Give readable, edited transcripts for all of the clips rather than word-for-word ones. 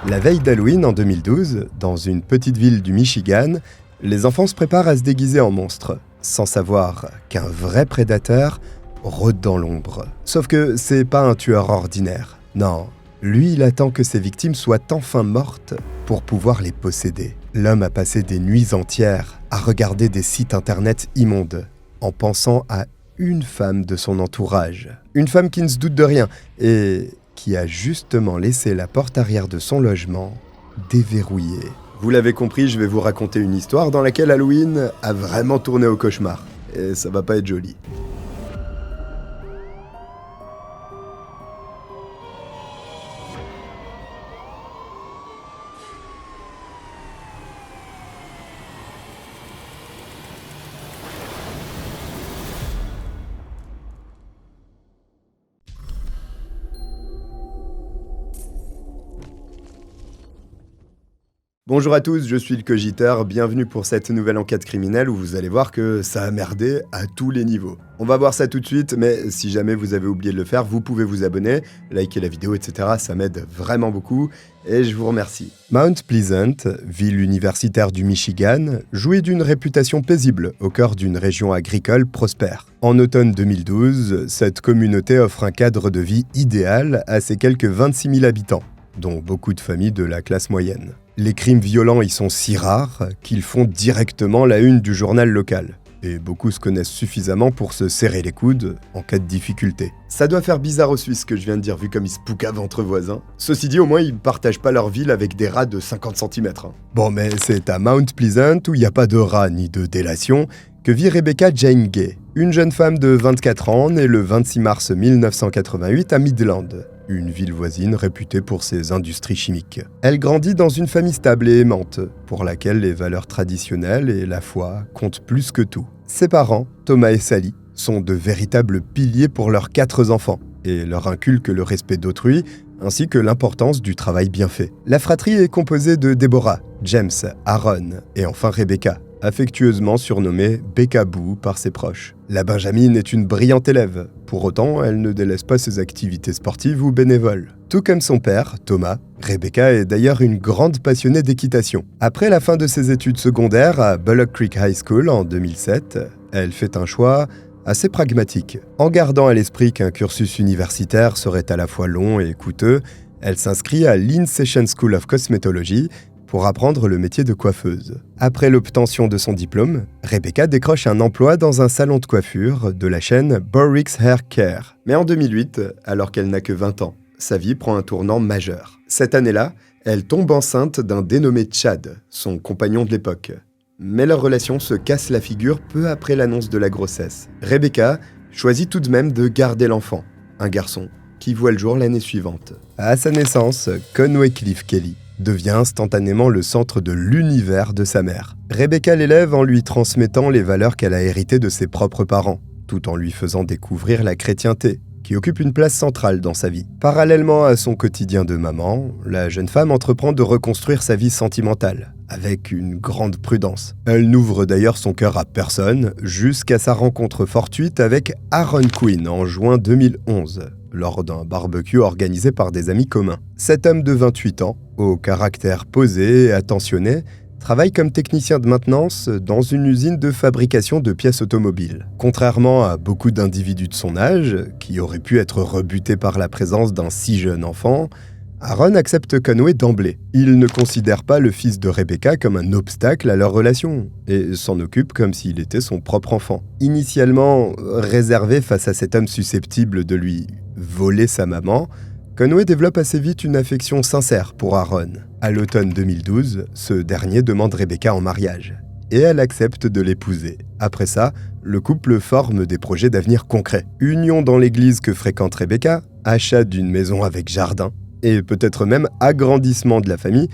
La veille d'Halloween en 2012, dans une petite ville du Michigan, les enfants se préparent à se déguiser en monstres, sans savoir qu'un vrai prédateur rôde dans l'ombre. Sauf que c'est pas un tueur ordinaire. Non, lui il attend que ses victimes soient enfin mortes pour pouvoir les posséder. L'homme a passé des nuits entières à regarder des sites internet immondes, en pensant à une femme de son entourage. Une femme qui ne se doute de rien et qui a justement laissé la porte arrière de son logement déverrouillée. Vous l'avez compris, je vais vous raconter une histoire dans laquelle Halloween a vraiment tourné au cauchemar. Et ça va pas être joli. Bonjour à tous, je suis le Cogiteur, bienvenue pour cette nouvelle enquête criminelle où vous allez voir que ça a merdé à tous les niveaux. On va voir ça tout de suite, mais si jamais vous avez oublié de le faire, vous pouvez vous abonner, liker la vidéo, etc. Ça m'aide vraiment beaucoup et je vous remercie. Mount Pleasant, ville universitaire du Michigan, jouit d'une réputation paisible au cœur d'une région agricole prospère. En automne 2012, cette communauté offre un cadre de vie idéal à ses quelques 26 000 habitants, dont beaucoup de familles de la classe moyenne. Les crimes violents y sont si rares qu'ils font directement la une du journal local. Et beaucoup se connaissent suffisamment pour se serrer les coudes en cas de difficulté. Ça doit faire bizarre aux Suisses que je viens de dire vu comme ils se poucavent entre voisins. Ceci dit, au moins ils partagent pas leur ville avec des rats de 50 cm. Bon, mais c'est à Mount Pleasant où il n'y a pas de rats ni de délation que vit Rebecca Jane Gay, une jeune femme de 24 ans née le 26 mars 1988 à Midland, une ville voisine réputée pour ses industries chimiques. Elle grandit dans une famille stable et aimante, pour laquelle les valeurs traditionnelles et la foi comptent plus que tout. Ses parents, Thomas et Sally, sont de véritables piliers pour leurs 4 enfants, et leur inculquent le respect d'autrui, ainsi que l'importance du travail bien fait. La fratrie est composée de Deborah, James, Aaron et enfin Rebecca, affectueusement surnommée Becca Boo par ses proches. La Benjamine est une brillante élève. Pour autant, elle ne délaisse pas ses activités sportives ou bénévoles. Tout comme son père, Thomas, Rebecca est d'ailleurs une grande passionnée d'équitation. Après la fin de ses études secondaires à Bullock Creek High School en 2007, elle fait un choix assez pragmatique. En gardant à l'esprit qu'un cursus universitaire serait à la fois long et coûteux, elle s'inscrit à l'In-Session School of Cosmetology pour apprendre le métier de coiffeuse. Après l'obtention de son diplôme, Rebecca décroche un emploi dans un salon de coiffure de la chaîne Borix Hair Care. Mais en 2008, alors qu'elle n'a que 20 ans, sa vie prend un tournant majeur. Cette année-là, elle tombe enceinte d'un dénommé Chad, son compagnon de l'époque. Mais leur relation se casse la figure peu après l'annonce de la grossesse. Rebecca choisit tout de même de garder l'enfant, un garçon, qui voit le jour l'année suivante. À sa naissance, Conway Cliff Kelly devient instantanément le centre de l'univers de sa mère. Rebecca l'élève en lui transmettant les valeurs qu'elle a héritées de ses propres parents, tout en lui faisant découvrir la chrétienté, qui occupe une place centrale dans sa vie. Parallèlement à son quotidien de maman, la jeune femme entreprend de reconstruire sa vie sentimentale, avec une grande prudence. Elle n'ouvre d'ailleurs son cœur à personne, jusqu'à sa rencontre fortuite avec Aaron Quinn en juin 2011, lors d'un barbecue organisé par des amis communs. Cet homme de 28 ans, au caractère posé et attentionné, travaille comme technicien de maintenance dans une usine de fabrication de pièces automobiles. Contrairement à beaucoup d'individus de son âge, qui auraient pu être rebutés par la présence d'un si jeune enfant, Aaron accepte Conway d'emblée. Il ne considère pas le fils de Rebecca comme un obstacle à leur relation, et s'en occupe comme s'il était son propre enfant. Initialement réservé face à cet homme susceptible de lui voler sa maman, Conway développe assez vite une affection sincère pour Aaron. À l'automne 2012, ce dernier demande Rebecca en mariage, et elle accepte de l'épouser. Après ça, le couple forme des projets d'avenir concrets. Union dans l'église que fréquente Rebecca, achat d'une maison avec jardin, et peut-être même agrandissement de la famille,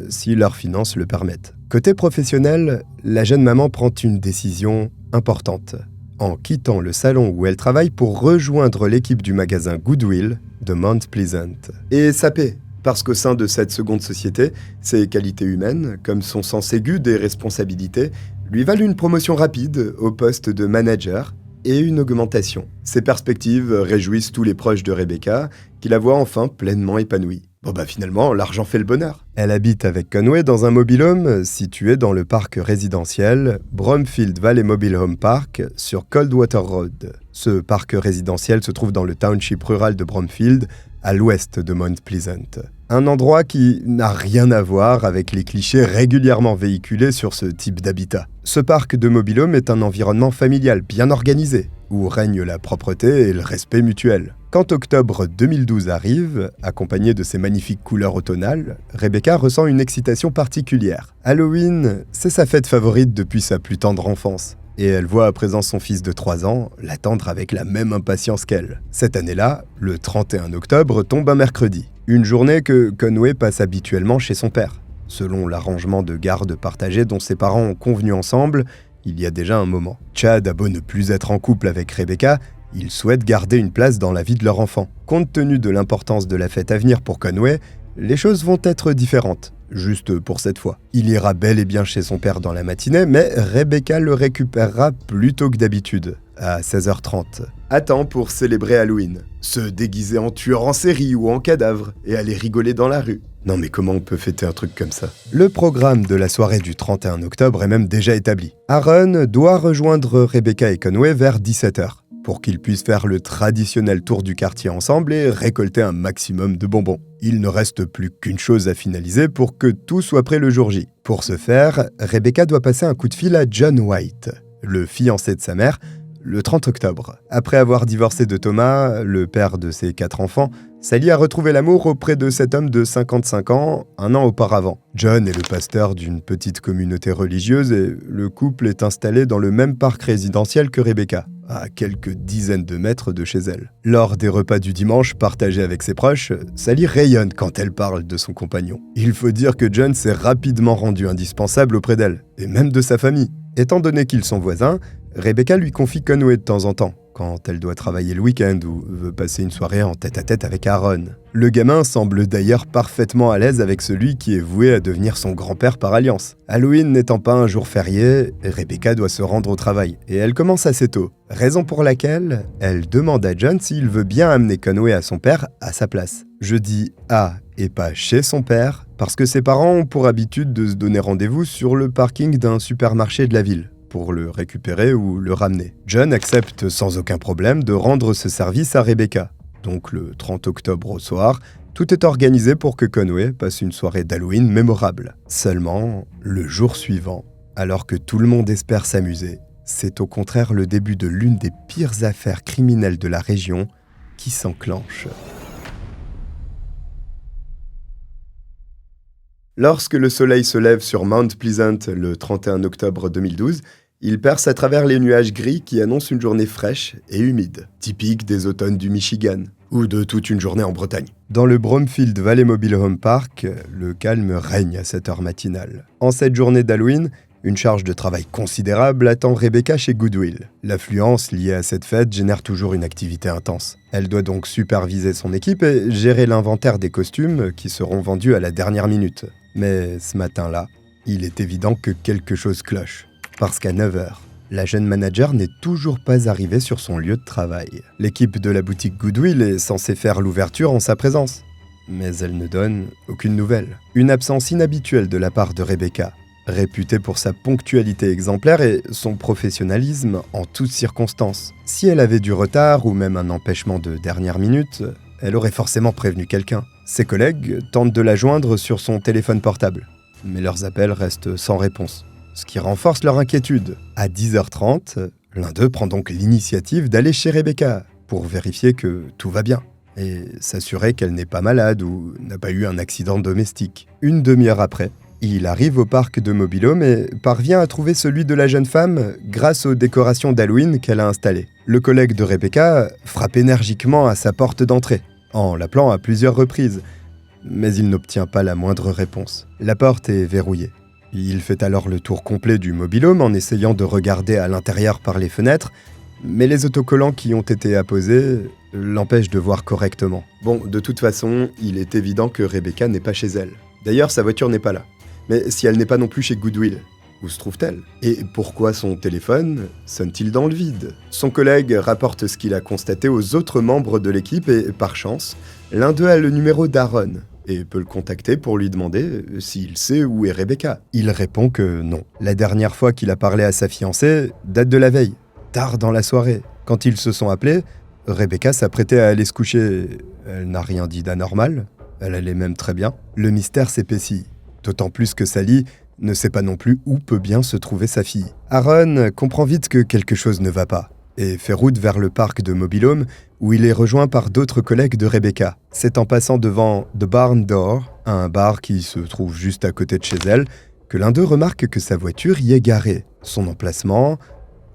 si leurs finances le permettent. Côté professionnel, la jeune maman prend une décision importante, en quittant le salon où elle travaille pour rejoindre l'équipe du magasin Goodwill de Mount Pleasant. Et ça paie, parce qu'au sein de cette seconde société, ses qualités humaines, comme son sens aigu des responsabilités, lui valent une promotion rapide au poste de manager et une augmentation. Ces perspectives réjouissent tous les proches de Rebecca, qui la voient enfin pleinement épanouie. Bon bah finalement, l'argent fait le bonheur. Elle habite avec Conway dans un mobil-home situé dans le parc résidentiel Bromfield Valley Mobile Home Park sur Coldwater Road. Ce parc résidentiel se trouve dans le township rural de Bromfield, à l'ouest de Mount Pleasant. Un endroit qui n'a rien à voir avec les clichés régulièrement véhiculés sur ce type d'habitat. Ce parc de mobil-home est un environnement familial bien organisé, où règne la propreté et le respect mutuel. Quand octobre 2012 arrive, accompagné de ses magnifiques couleurs automnales, Rebecca ressent une excitation particulière. Halloween, c'est sa fête favorite depuis sa plus tendre enfance. Et elle voit à présent son fils de 3 ans l'attendre avec la même impatience qu'elle. Cette année-là, le 31 octobre tombe un mercredi. Une journée que Conway passe habituellement chez son père. Selon l'arrangement de garde partagé dont ses parents ont convenu ensemble, il y a déjà un moment. Chad a beau ne plus être en couple avec Rebecca, il souhaite garder une place dans la vie de leur enfant. Compte tenu de l'importance de la fête à venir pour Conway, les choses vont être différentes. Juste pour cette fois. Il ira bel et bien chez son père dans la matinée, mais Rebecca le récupérera plus tôt que d'habitude, à 16h30. À temps pour célébrer Halloween. Se déguiser en tueur en série ou en cadavre et aller rigoler dans la rue. Non mais comment on peut fêter un truc comme ça? Le programme de la soirée du 31 octobre est même déjà établi. Aaron doit rejoindre Rebecca et Conway vers 17h. Pour qu'ils puissent faire le traditionnel tour du quartier ensemble et récolter un maximum de bonbons. Il ne reste plus qu'une chose à finaliser pour que tout soit prêt le jour J. Pour ce faire, Rebecca doit passer un coup de fil à John White, le fiancé de sa mère, le 30 octobre. Après avoir divorcé de Thomas, le père de ses 4 enfants, Sally a retrouvé l'amour auprès de cet homme de 55 ans, un an auparavant. John est le pasteur d'une petite communauté religieuse et le couple est installé dans le même parc résidentiel que Rebecca, à quelques dizaines de mètres de chez elle. Lors des repas du dimanche partagés avec ses proches, Sally rayonne quand elle parle de son compagnon. Il faut dire que John s'est rapidement rendu indispensable auprès d'elle, et même de sa famille. Étant donné qu'ils sont voisins, Rebecca lui confie Conway de temps en temps, quand elle doit travailler le week-end ou veut passer une soirée en tête-à-tête avec Aaron. Le gamin semble d'ailleurs parfaitement à l'aise avec celui qui est voué à devenir son grand-père par alliance. Halloween n'étant pas un jour férié, Rebecca doit se rendre au travail, et elle commence assez tôt. Raison pour laquelle elle demande à John s'il veut bien amener Conway à son père à sa place. Je dis « à » et pas chez son père, parce que ses parents ont pour habitude de se donner rendez-vous sur le parking d'un supermarché de la ville, pour le récupérer ou le ramener. John accepte sans aucun problème de rendre ce service à Rebecca. Donc le 30 octobre au soir, tout est organisé pour que Conway passe une soirée d'Halloween mémorable. Seulement, le jour suivant, alors que tout le monde espère s'amuser, c'est au contraire le début de l'une des pires affaires criminelles de la région qui s'enclenche. Lorsque le soleil se lève sur Mount Pleasant le 31 octobre 2012, il perce à travers les nuages gris qui annoncent une journée fraîche et humide, typique des automnes du Michigan, ou de toute une journée en Bretagne. Dans le Bromfield Valley Mobile Home Park, le calme règne à cette heure matinale. En cette journée d'Halloween, une charge de travail considérable attend Rebecca chez Goodwill. L'affluence liée à cette fête génère toujours une activité intense. Elle doit donc superviser son équipe et gérer l'inventaire des costumes qui seront vendus à la dernière minute. Mais ce matin-là, il est évident que quelque chose cloche. Parce qu'à 9h, la jeune manager n'est toujours pas arrivée sur son lieu de travail. L'équipe de la boutique Goodwill est censée faire l'ouverture en sa présence. Mais elle ne donne aucune nouvelle. Une absence inhabituelle de la part de Rebecca, réputée pour sa ponctualité exemplaire et son professionnalisme en toutes circonstances. Si elle avait du retard ou même un empêchement de dernière minute, elle aurait forcément prévenu quelqu'un. Ses collègues tentent de la joindre sur son téléphone portable, mais leurs appels restent sans réponse, ce qui renforce leur inquiétude. À 10h30, l'un d'eux prend donc l'initiative d'aller chez Rebecca pour vérifier que tout va bien et s'assurer qu'elle n'est pas malade ou n'a pas eu un accident domestique. Une demi-heure après, il arrive au parc de Mobil-Home et parvient à trouver celui de la jeune femme grâce aux décorations d'Halloween qu'elle a installées. Le collègue de Rebecca frappe énergiquement à sa porte d'entrée, en l'appelant à plusieurs reprises, mais il n'obtient pas la moindre réponse. La porte est verrouillée. Il fait alors le tour complet du mobil-home en essayant de regarder à l'intérieur par les fenêtres, mais les autocollants qui ont été apposés l'empêchent de voir correctement. Bon, de toute façon, il est évident que Rebecca n'est pas chez elle. D'ailleurs, sa voiture n'est pas là. Mais si elle n'est pas non plus chez Goodwill, où se trouve-t-elle? Et pourquoi son téléphone sonne-t-il dans le vide? Son collègue rapporte ce qu'il a constaté aux autres membres de l'équipe et, par chance, l'un d'eux a le numéro d'Aaron, et peut le contacter pour lui demander s'il sait où est Rebecca. Il répond que non. La dernière fois qu'il a parlé à sa fiancée date de la veille, tard dans la soirée. Quand ils se sont appelés, Rebecca s'apprêtait à aller se coucher. Elle n'a rien dit d'anormal, elle allait même très bien. Le mystère s'épaissit, d'autant plus que Sally ne sait pas non plus où peut bien se trouver sa fille. Aaron comprend vite que quelque chose ne va pas et fait route vers le parc de Mobilhome où il est rejoint par d'autres collègues de Rebecca. C'est en passant devant The Barn Door, un bar qui se trouve juste à côté de chez elle, que l'un d'eux remarque que sa voiture y est garée. Son emplacement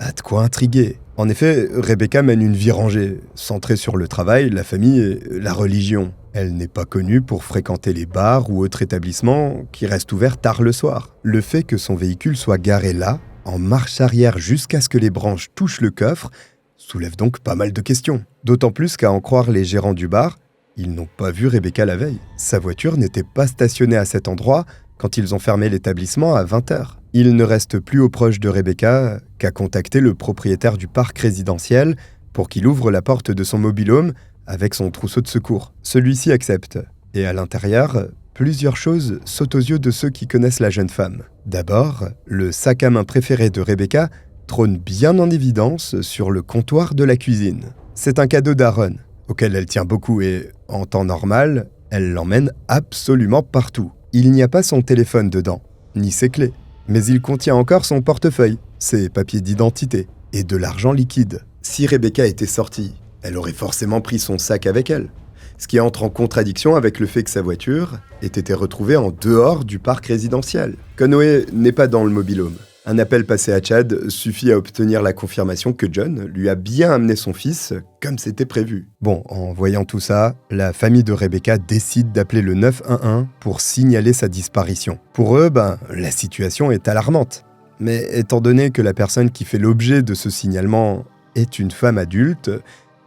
a de quoi intriguer. En effet, Rebecca mène une vie rangée, centrée sur le travail, la famille et la religion. Elle n'est pas connue pour fréquenter les bars ou autres établissements qui restent ouverts tard le soir. Le fait que son véhicule soit garé là, en marche arrière jusqu'à ce que les branches touchent le coffre, soulève donc pas mal de questions. D'autant plus qu'à en croire les gérants du bar, ils n'ont pas vu Rebecca la veille. Sa voiture n'était pas stationnée à cet endroit quand ils ont fermé l'établissement à 20h. Il ne reste plus aux proches de Rebecca qu'à contacter le propriétaire du parc résidentiel pour qu'il ouvre la porte de son mobil-home avec son trousseau de secours. Celui-ci accepte, et à l'intérieur, plusieurs choses sautent aux yeux de ceux qui connaissent la jeune femme. D'abord, le sac à main préféré de Rebecca trône bien en évidence sur le comptoir de la cuisine. C'est un cadeau d'Aaron, auquel elle tient beaucoup et, en temps normal, elle l'emmène absolument partout. Il n'y a pas son téléphone dedans, ni ses clés, mais il contient encore son portefeuille, ses papiers d'identité et de l'argent liquide. Si Rebecca était sortie, elle aurait forcément pris son sac avec elle, ce qui entre en contradiction avec le fait que sa voiture ait été retrouvée en dehors du parc résidentiel. Conway n'est pas dans le mobil-home. Un appel passé à Chad suffit à obtenir la confirmation que John lui a bien amené son fils comme c'était prévu. Bon, en voyant tout ça, la famille de Rebecca décide d'appeler le 911 pour signaler sa disparition. Pour eux, la situation est alarmante. Mais étant donné que la personne qui fait l'objet de ce signalement est une femme adulte,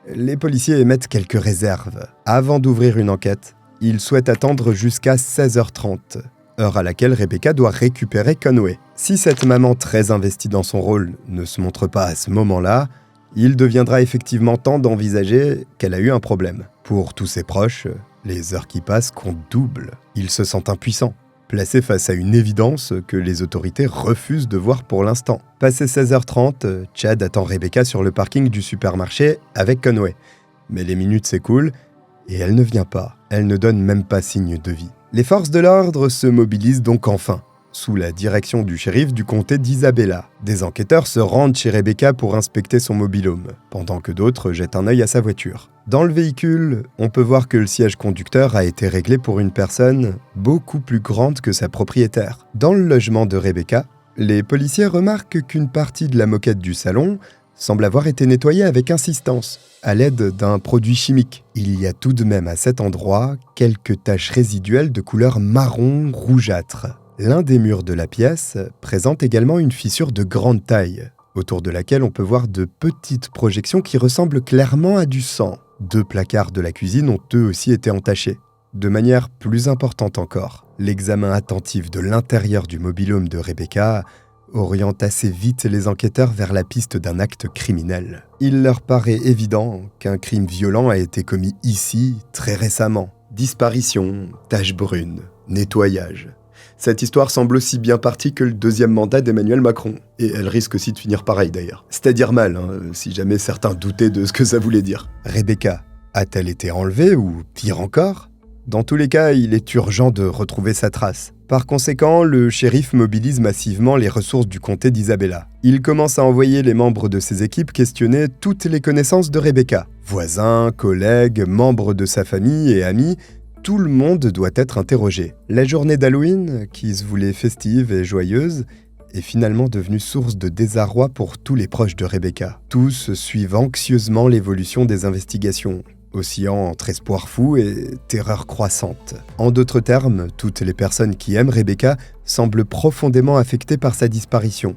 les policiers émettent quelques réserves. Avant d'ouvrir une enquête, ils souhaitent attendre jusqu'à 16h30, heure à laquelle Rebecca doit récupérer Conway. Si cette maman très investie dans son rôle ne se montre pas à ce moment-là, il deviendra effectivement temps d'envisager qu'elle a eu un problème. Pour tous ses proches, les heures qui passent comptent double. Ils se sentent impuissants, placés face à une évidence que les autorités refusent de voir pour l'instant. Passé 16h30, Chad attend Rebecca sur le parking du supermarché avec Conway. Mais les minutes s'écoulent et elle ne vient pas. Elle ne donne même pas signe de vie. Les forces de l'ordre se mobilisent donc enfin, sous la direction du shérif du comté d'Isabella. Des enquêteurs se rendent chez Rebecca pour inspecter son mobil-home, pendant que d'autres jettent un œil à sa voiture. Dans le véhicule, on peut voir que le siège conducteur a été réglé pour une personne beaucoup plus grande que sa propriétaire. Dans le logement de Rebecca, les policiers remarquent qu'une partie de la moquette du salon semble avoir été nettoyée avec insistance, à l'aide d'un produit chimique. Il y a tout de même à cet endroit quelques taches résiduelles de couleur marron rougeâtre. L'un des murs de la pièce présente également une fissure de grande taille, autour de laquelle on peut voir de petites projections qui ressemblent clairement à du sang. 2 placards de la cuisine ont eux aussi été entachés. De manière plus importante encore, l'examen attentif de l'intérieur du mobil-home de Rebecca oriente assez vite les enquêteurs vers la piste d'un acte criminel. Il leur paraît évident qu'un crime violent a été commis ici très récemment. Disparition, taches brunes, nettoyage. Cette histoire semble aussi bien partie que le 2e mandat d'Emmanuel Macron. Et elle risque aussi de finir pareil d'ailleurs. C'est-à-dire mal, si jamais certains doutaient de ce que ça voulait dire. Rebecca a-t-elle été enlevée ou pire encore ? Dans tous les cas, il est urgent de retrouver sa trace. Par conséquent, le shérif mobilise massivement les ressources du comté d'Isabella. Il commence à envoyer les membres de ses équipes questionner toutes les connaissances de Rebecca. Voisins, collègues, membres de sa famille et amis, tout le monde doit être interrogé. La journée d'Halloween, qui se voulait festive et joyeuse, est finalement devenue source de désarroi pour tous les proches de Rebecca. Tous suivent anxieusement l'évolution des investigations, oscillant entre espoir fou et terreur croissante. En d'autres termes, toutes les personnes qui aiment Rebecca semblent profondément affectées par sa disparition.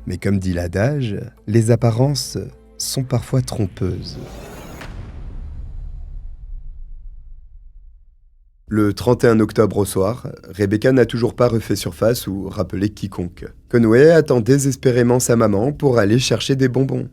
Mais comme dit l'adage, les apparences sont parfois trompeuses. Le 31 octobre au soir, Rebecca n'a toujours pas refait surface ou rappelé quiconque. Conway attend désespérément sa maman pour aller chercher des bonbons.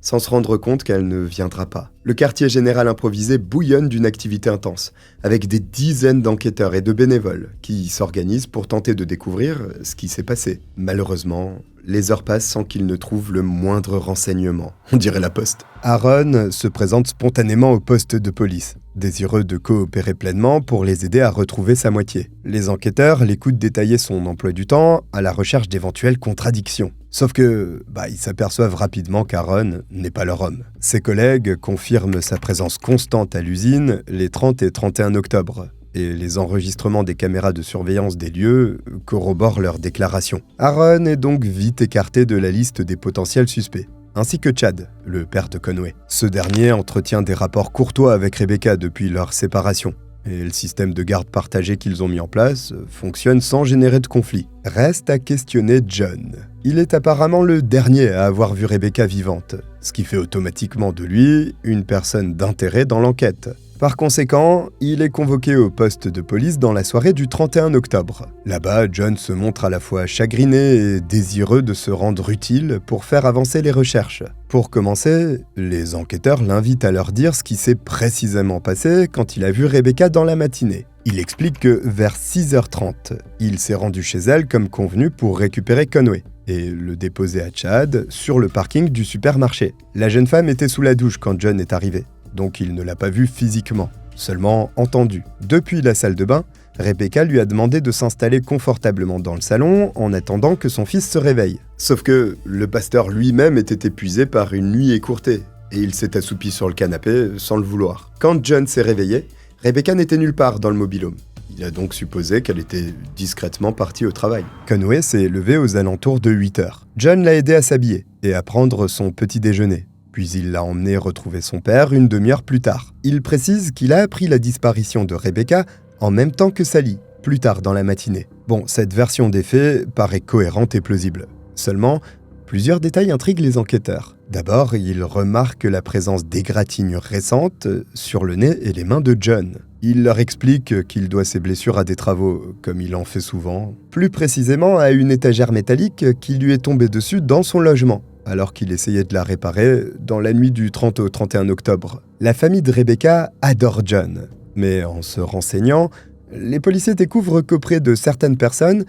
sans se rendre compte qu'elle ne viendra pas. Le quartier général improvisé bouillonne d'une activité intense, avec des dizaines d'enquêteurs et de bénévoles qui s'organisent pour tenter de découvrir ce qui s'est passé. Malheureusement, les heures passent sans qu'ils ne trouvent le moindre renseignement. On dirait la poste. Aaron se présente spontanément au poste de police, désireux de coopérer pleinement pour les aider à retrouver sa moitié. Les enquêteurs l'écoutent détailler son emploi du temps à la recherche d'éventuelles contradictions. Sauf que, ils s'aperçoivent rapidement qu'Aaron n'est pas leur homme. Ses collègues confirment sa présence constante à l'usine les 30 et 31 octobre. Et les enregistrements des caméras de surveillance des lieux corroborent leurs déclarations. Aaron est donc vite écarté de la liste des potentiels suspects, ainsi que Chad, le père de Conway. Ce dernier entretient des rapports courtois avec Rebecca depuis leur séparation. Et le système de garde partagé qu'ils ont mis en place fonctionne sans générer de conflit. Reste à questionner John. Il est apparemment le dernier à avoir vu Rebecca vivante, ce qui fait automatiquement de lui une personne d'intérêt dans l'enquête. Par conséquent, il est convoqué au poste de police dans la soirée du 31 octobre. Là-bas, John se montre à la fois chagriné et désireux de se rendre utile pour faire avancer les recherches. Pour commencer, les enquêteurs l'invitent à leur dire ce qui s'est précisément passé quand il a vu Rebecca dans la matinée. Il explique que vers 6h30, il s'est rendu chez elle comme convenu pour récupérer Conway et le déposer à Chad sur le parking du supermarché. La jeune femme était sous la douche quand John est arrivé. Donc il ne l'a pas vu physiquement, seulement entendu. Depuis la salle de bain, Rebecca lui a demandé de s'installer confortablement dans le salon en attendant que son fils se réveille. Sauf que le pasteur lui-même était épuisé par une nuit écourtée, et il s'est assoupi sur le canapé sans le vouloir. Quand John s'est réveillé, Rebecca n'était nulle part dans le mobil-home. Il a donc supposé qu'elle était discrètement partie au travail. Conway s'est levé aux alentours de 8h. John l'a aidé à s'habiller et à prendre son petit déjeuner. Puis il l'a emmené retrouver son père une demi-heure plus tard. Il précise qu'il a appris la disparition de Rebecca en même temps que Sally, plus tard dans la matinée. Bon, cette version des faits paraît cohérente et plausible. Seulement, plusieurs détails intriguent les enquêteurs. D'abord, ils remarquent la présence d'égratignures récentes sur le nez et les mains de John. Il leur explique qu'il doit ses blessures à des travaux, comme il en fait souvent. Plus précisément, à une étagère métallique qui lui est tombée dessus dans son logement, alors qu'il essayait de la réparer dans la nuit du 30 au 31 octobre. La famille de Rebecca adore John, mais en se renseignant, les policiers découvrent qu'auprès de certaines personnes,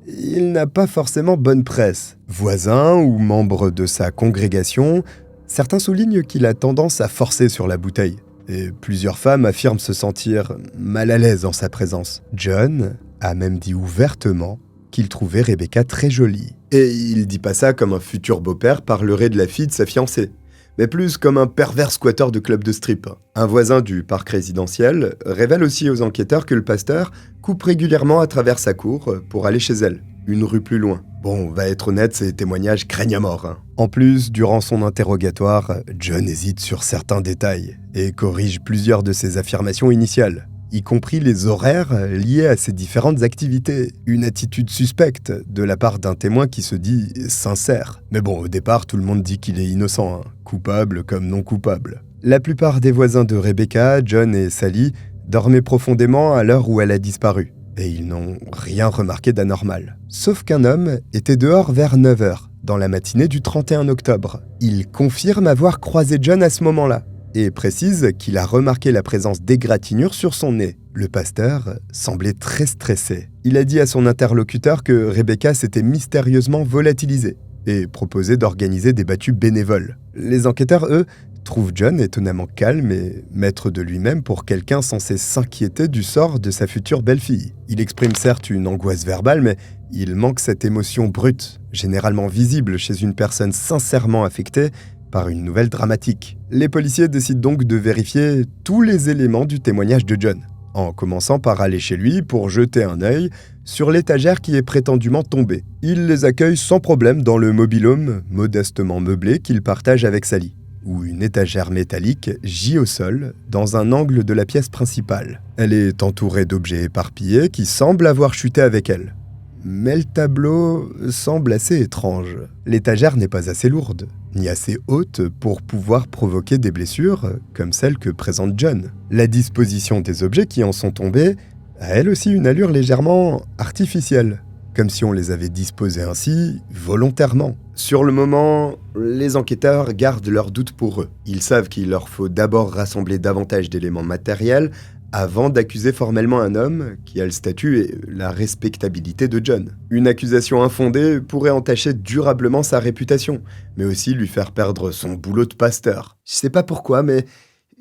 il n'a pas forcément bonne presse. Voisins ou membres de sa congrégation, certains soulignent qu'il a tendance à forcer sur la bouteille, et plusieurs femmes affirment se sentir mal à l'aise en sa présence. John a même dit ouvertement qu'il trouvait Rebecca très jolie. Et il dit pas ça comme un futur beau-père parlerait de la fille de sa fiancée, mais plus comme un pervers squatteur de club de strip. Un voisin du parc résidentiel révèle aussi aux enquêteurs que le pasteur coupe régulièrement à travers sa cour pour aller chez elle, une rue plus loin. Bon, on va être honnête, ces témoignages craignent à mort. En plus, durant son interrogatoire, John hésite sur certains détails et corrige plusieurs de ses affirmations initiales, y compris les horaires liés à ses différentes activités. Une attitude suspecte de la part d'un témoin qui se dit sincère. Mais bon, au départ, tout le monde dit qu'il est innocent, coupable comme non coupable. La plupart des voisins de Rebecca, John et Sally, dormaient profondément à l'heure où elle a disparu, et ils n'ont rien remarqué d'anormal. Sauf qu'un homme était dehors vers 9h, dans la matinée du 31 octobre. Il confirme avoir croisé John à ce moment-là, et précise qu'il a remarqué la présence d'égratignures sur son nez. Le pasteur semblait très stressé. Il a dit à son interlocuteur que Rebecca s'était mystérieusement volatilisée et proposé d'organiser des battues bénévoles. Les enquêteurs, eux, trouvent John étonnamment calme et maître de lui-même pour quelqu'un censé s'inquiéter du sort de sa future belle-fille. Il exprime certes une angoisse verbale, mais il manque cette émotion brute, généralement visible chez une personne sincèrement affectée par une nouvelle dramatique. Les policiers décident donc de vérifier tous les éléments du témoignage de John, en commençant par aller chez lui pour jeter un œil sur l'étagère qui est prétendument tombée. Il les accueille sans problème dans le mobil-home modestement meublé qu'il partage avec Sally, où une étagère métallique gît au sol dans un angle de la pièce principale. Elle est entourée d'objets éparpillés qui semblent avoir chuté avec elle. Mais le tableau semble assez étrange. L'étagère n'est pas assez lourde, ni assez haute pour pouvoir provoquer des blessures comme celle que présente John. La disposition des objets qui en sont tombés a elle aussi une allure légèrement artificielle, comme si on les avait disposés ainsi volontairement. Sur le moment, les enquêteurs gardent leurs doutes pour eux. Ils savent qu'il leur faut d'abord rassembler davantage d'éléments matériels avant d'accuser formellement un homme qui a le statut et la respectabilité de John. Une accusation infondée pourrait entacher durablement sa réputation, mais aussi lui faire perdre son boulot de pasteur. Je sais pas pourquoi, mais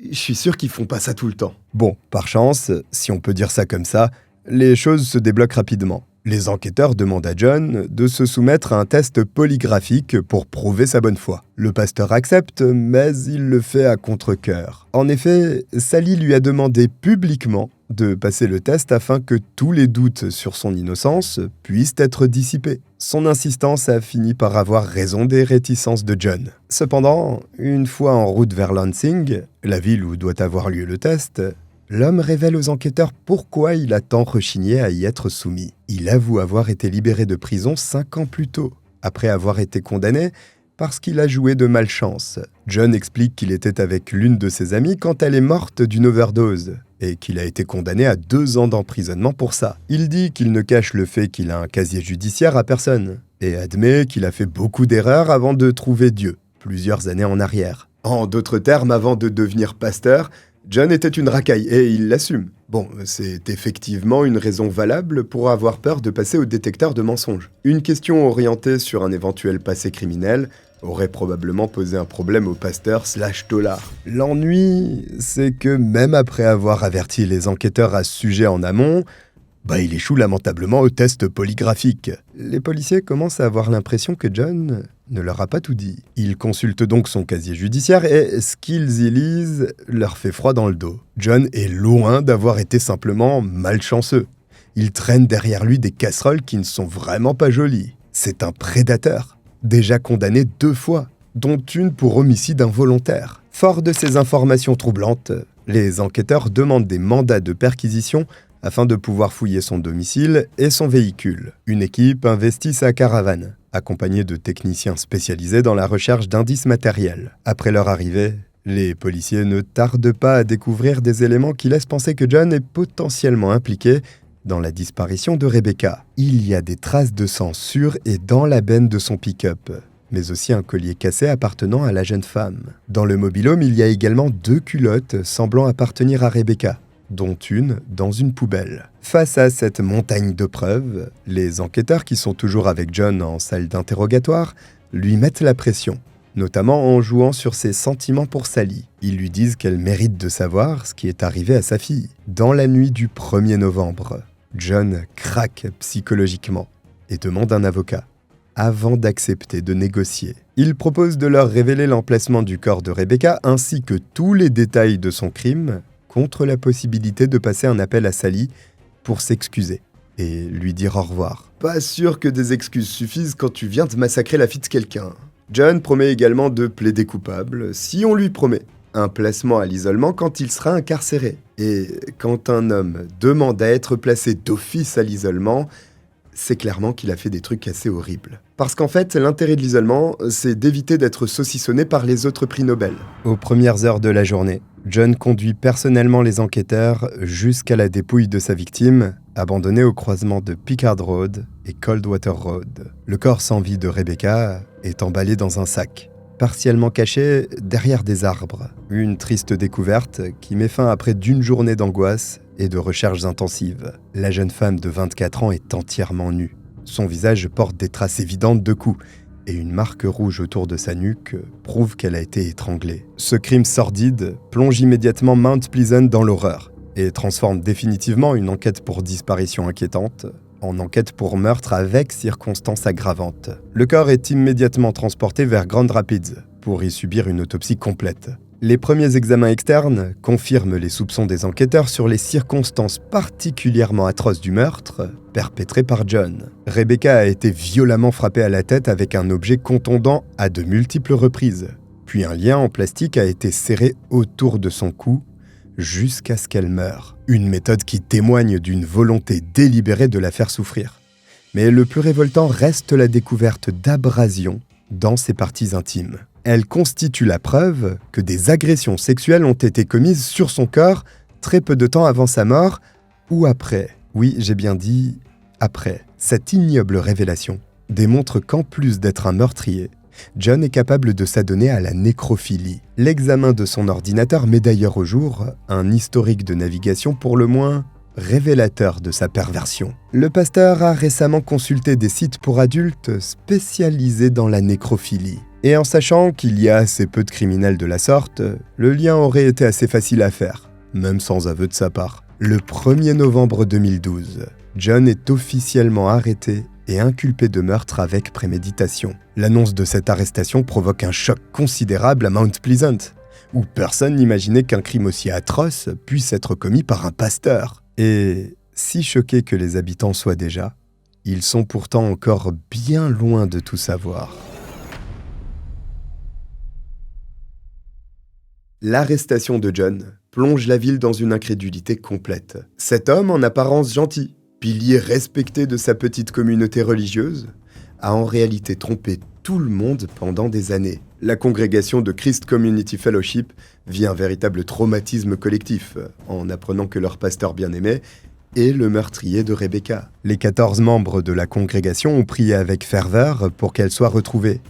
je suis sûr qu'ils font pas ça tout le temps. Bon, par chance, si on peut dire ça comme ça, les choses se débloquent rapidement. Les enquêteurs demandent à John de se soumettre à un test polygraphique pour prouver sa bonne foi. Le pasteur accepte, mais il le fait à contre-cœur. En effet, Sally lui a demandé publiquement de passer le test afin que tous les doutes sur son innocence puissent être dissipés. Son insistance a fini par avoir raison des réticences de John. Cependant, une fois en route vers Lansing, la ville où doit avoir lieu le test, l'homme révèle aux enquêteurs pourquoi il a tant rechigné à y être soumis. Il avoue avoir été libéré de prison 5 ans plus tôt, après avoir été condamné parce qu'il a joué de malchance. John explique qu'il était avec l'une de ses amies quand elle est morte d'une overdose, et qu'il a été condamné à 2 ans d'emprisonnement pour ça. Il dit qu'il ne cache le fait qu'il a un casier judiciaire à personne, et admet qu'il a fait beaucoup d'erreurs avant de trouver Dieu, plusieurs années en arrière. En d'autres termes, avant de devenir pasteur, John était une racaille, et il l'assume. Bon, c'est effectivement une raison valable pour avoir peur de passer au détecteur de mensonges. Une question orientée sur un éventuel passé criminel aurait probablement posé un problème au pasteur /tolard. L'ennui, c'est que même après avoir averti les enquêteurs à ce sujet en amont, il échoue lamentablement au test polygraphique. Les policiers commencent à avoir l'impression que John ne leur a pas tout dit. Ils consultent donc son casier judiciaire et ce qu'ils y lisent leur fait froid dans le dos. John est loin d'avoir été simplement malchanceux. Il traîne derrière lui des casseroles qui ne sont vraiment pas jolies. C'est un prédateur, déjà condamné 2 fois, dont une pour homicide involontaire. Fort de ces informations troublantes, les enquêteurs demandent des mandats de perquisition afin de pouvoir fouiller son domicile et son véhicule. Une équipe investit sa caravane, accompagnée de techniciens spécialisés dans la recherche d'indices matériels. Après leur arrivée, les policiers ne tardent pas à découvrir des éléments qui laissent penser que John est potentiellement impliqué dans la disparition de Rebecca. Il y a des traces de sang sur et dans la benne de son pick-up, mais aussi un collier cassé appartenant à la jeune femme. Dans le mobil-home, il y a également 2 culottes semblant appartenir à Rebecca, dont une dans une poubelle. Face à cette montagne de preuves, les enquêteurs qui sont toujours avec John en salle d'interrogatoire lui mettent la pression, notamment en jouant sur ses sentiments pour Sally. Ils lui disent qu'elle mérite de savoir ce qui est arrivé à sa fille. Dans la nuit du 1er novembre, John craque psychologiquement et demande un avocat, avant d'accepter de négocier. Il propose de leur révéler l'emplacement du corps de Rebecca ainsi que tous les détails de son crime, contre la possibilité de passer un appel à Sally pour s'excuser et lui dire au revoir. Pas sûr que des excuses suffisent quand tu viens de massacrer la fille de quelqu'un. John promet également de plaider coupable si on lui promet un placement à l'isolement quand il sera incarcéré. Et quand un homme demande à être placé d'office à l'isolement, c'est clairement qu'il a fait des trucs assez horribles. Parce qu'en fait, l'intérêt de l'isolement, c'est d'éviter d'être saucissonné par les autres prix Nobel. Aux premières heures de la journée, John conduit personnellement les enquêteurs jusqu'à la dépouille de sa victime, abandonnée au croisement de Pickard Road et Coldwater Road. Le corps sans vie de Rebecca est emballé dans un sac, partiellement caché derrière des arbres. Une triste découverte qui met fin à près d'1 journée d'angoisse et de recherches intensives. La jeune femme de 24 ans est entièrement nue. Son visage porte des traces évidentes de coups, et une marque rouge autour de sa nuque prouve qu'elle a été étranglée. Ce crime sordide plonge immédiatement Mount Pleasant dans l'horreur et transforme définitivement une enquête pour disparition inquiétante en enquête pour meurtre avec circonstances aggravantes. Le corps est immédiatement transporté vers Grand Rapids pour y subir une autopsie complète. Les premiers examens externes confirment les soupçons des enquêteurs sur les circonstances particulièrement atroces du meurtre perpétré par John. Rebecca a été violemment frappée à la tête avec un objet contondant à de multiples reprises. Puis un lien en plastique a été serré autour de son cou jusqu'à ce qu'elle meure. Une méthode qui témoigne d'une volonté délibérée de la faire souffrir. Mais le plus révoltant reste la découverte d'abrasions dans ses parties intimes. Elle constitue la preuve que des agressions sexuelles ont été commises sur son corps très peu de temps avant sa mort ou après. Oui, j'ai bien dit après. Cette ignoble révélation démontrent qu'en plus d'être un meurtrier, John est capable de s'adonner à la nécrophilie. L'examen de son ordinateur met d'ailleurs au jour un historique de navigation pour le moins révélateur de sa perversion. Le pasteur a récemment consulté des sites pour adultes spécialisés dans la nécrophilie. Et en sachant qu'il y a assez peu de criminels de la sorte, le lien aurait été assez facile à faire, même sans aveu de sa part. Le 1er novembre 2012, John est officiellement arrêté et inculpé de meurtre avec préméditation. L'annonce de cette arrestation provoque un choc considérable à Mount Pleasant, où personne n'imaginait qu'un crime aussi atroce puisse être commis par un pasteur. Et si choqués que les habitants soient déjà, ils sont pourtant encore bien loin de tout savoir. L'arrestation de John plonge la ville dans une incrédulité complète. Cet homme, en apparence gentil, pilier respecté de sa petite communauté religieuse, a en réalité trompé tout le monde pendant des années. La congrégation de Christ Community Fellowship vit un véritable traumatisme collectif en apprenant que leur pasteur bien-aimé est le meurtrier de Rebecca. Les 14 membres de la congrégation ont prié avec ferveur pour qu'elle soit retrouvée,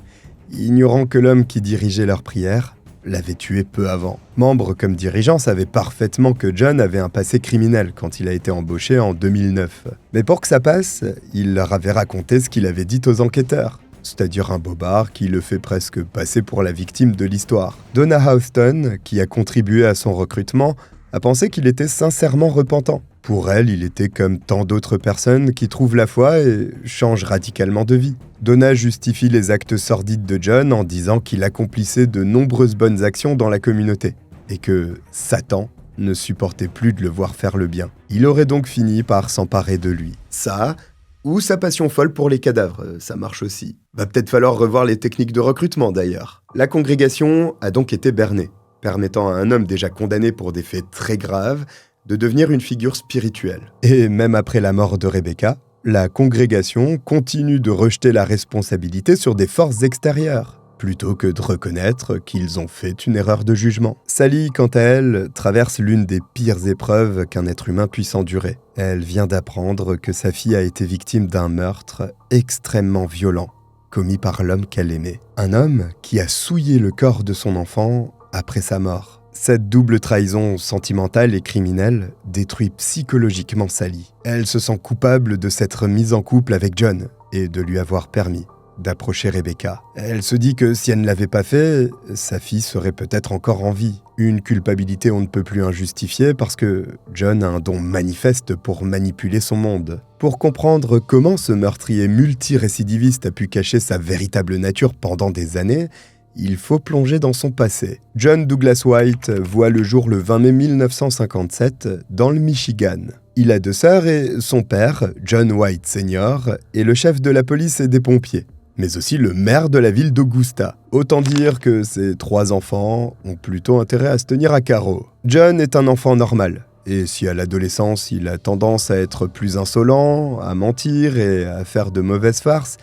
ignorant que l'homme qui dirigeait leur prière l'avait tué peu avant. Membres comme dirigeants savaient parfaitement que John avait un passé criminel quand il a été embauché en 2009. Mais pour que ça passe, il leur avait raconté ce qu'il avait dit aux enquêteurs, c'est-à-dire un bobard qui le fait presque passer pour la victime de l'histoire. Donna Houston, qui a contribué à son recrutement, a pensé qu'il était sincèrement repentant. Pour elle, il était comme tant d'autres personnes qui trouvent la foi et changent radicalement de vie. Donna justifie les actes sordides de John en disant qu'il accomplissait de nombreuses bonnes actions dans la communauté et que Satan ne supportait plus de le voir faire le bien. Il aurait donc fini par s'emparer de lui. Ça, ou sa passion folle pour les cadavres, ça marche aussi. Va peut-être falloir revoir les techniques de recrutement d'ailleurs. La congrégation a donc été bernée, permettant à un homme déjà condamné pour des faits très graves de devenir une figure spirituelle. Et même après la mort de Rebecca, la congrégation continue de rejeter la responsabilité sur des forces extérieures, plutôt que de reconnaître qu'ils ont fait une erreur de jugement. Sally, quant à elle, traverse l'une des pires épreuves qu'un être humain puisse endurer. Elle vient d'apprendre que sa fille a été victime d'un meurtre extrêmement violent, commis par l'homme qu'elle aimait. Un homme qui a souillé le corps de son enfant après sa mort. Cette double trahison sentimentale et criminelle détruit psychologiquement Sally. Elle se sent coupable de s'être mise en couple avec John et de lui avoir permis d'approcher Rebecca. Elle se dit que si elle ne l'avait pas fait, sa fille serait peut-être encore en vie. Une culpabilité on ne peut plus injustifier parce que John a un don manifeste pour manipuler son monde. Pour comprendre comment ce meurtrier multirécidiviste a pu cacher sa véritable nature pendant des années, il faut plonger dans son passé. John Douglas White voit le jour le 20 mai 1957 dans le Michigan. Il a 2 sœurs et son père, John White Sr., est le chef de la police et des pompiers, mais aussi le maire de la ville d'Augusta. Autant dire que ses 3 enfants ont plutôt intérêt à se tenir à carreau. John est un enfant normal, et si à l'adolescence il a tendance à être plus insolent, à mentir et à faire de mauvaises farces,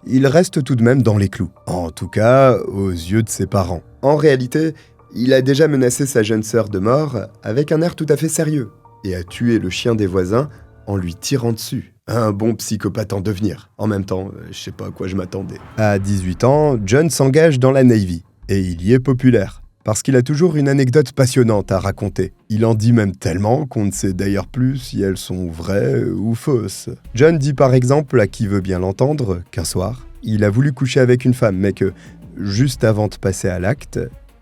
il reste tout de même dans les clous, en tout cas aux yeux de ses parents. En réalité, il a déjà menacé sa jeune sœur de mort avec un air tout à fait sérieux et a tué le chien des voisins en lui tirant dessus. Un bon psychopathe en devenir. En même temps, je sais pas à quoi je m'attendais. À 18 ans, John s'engage dans la Navy et il y est populaire. Parce qu'il a toujours une anecdote passionnante à raconter. Il en dit même tellement qu'on ne sait d'ailleurs plus si elles sont vraies ou fausses. John dit par exemple à qui veut bien l'entendre qu'un soir, il a voulu coucher avec une femme, mais que, juste avant de passer à l'acte,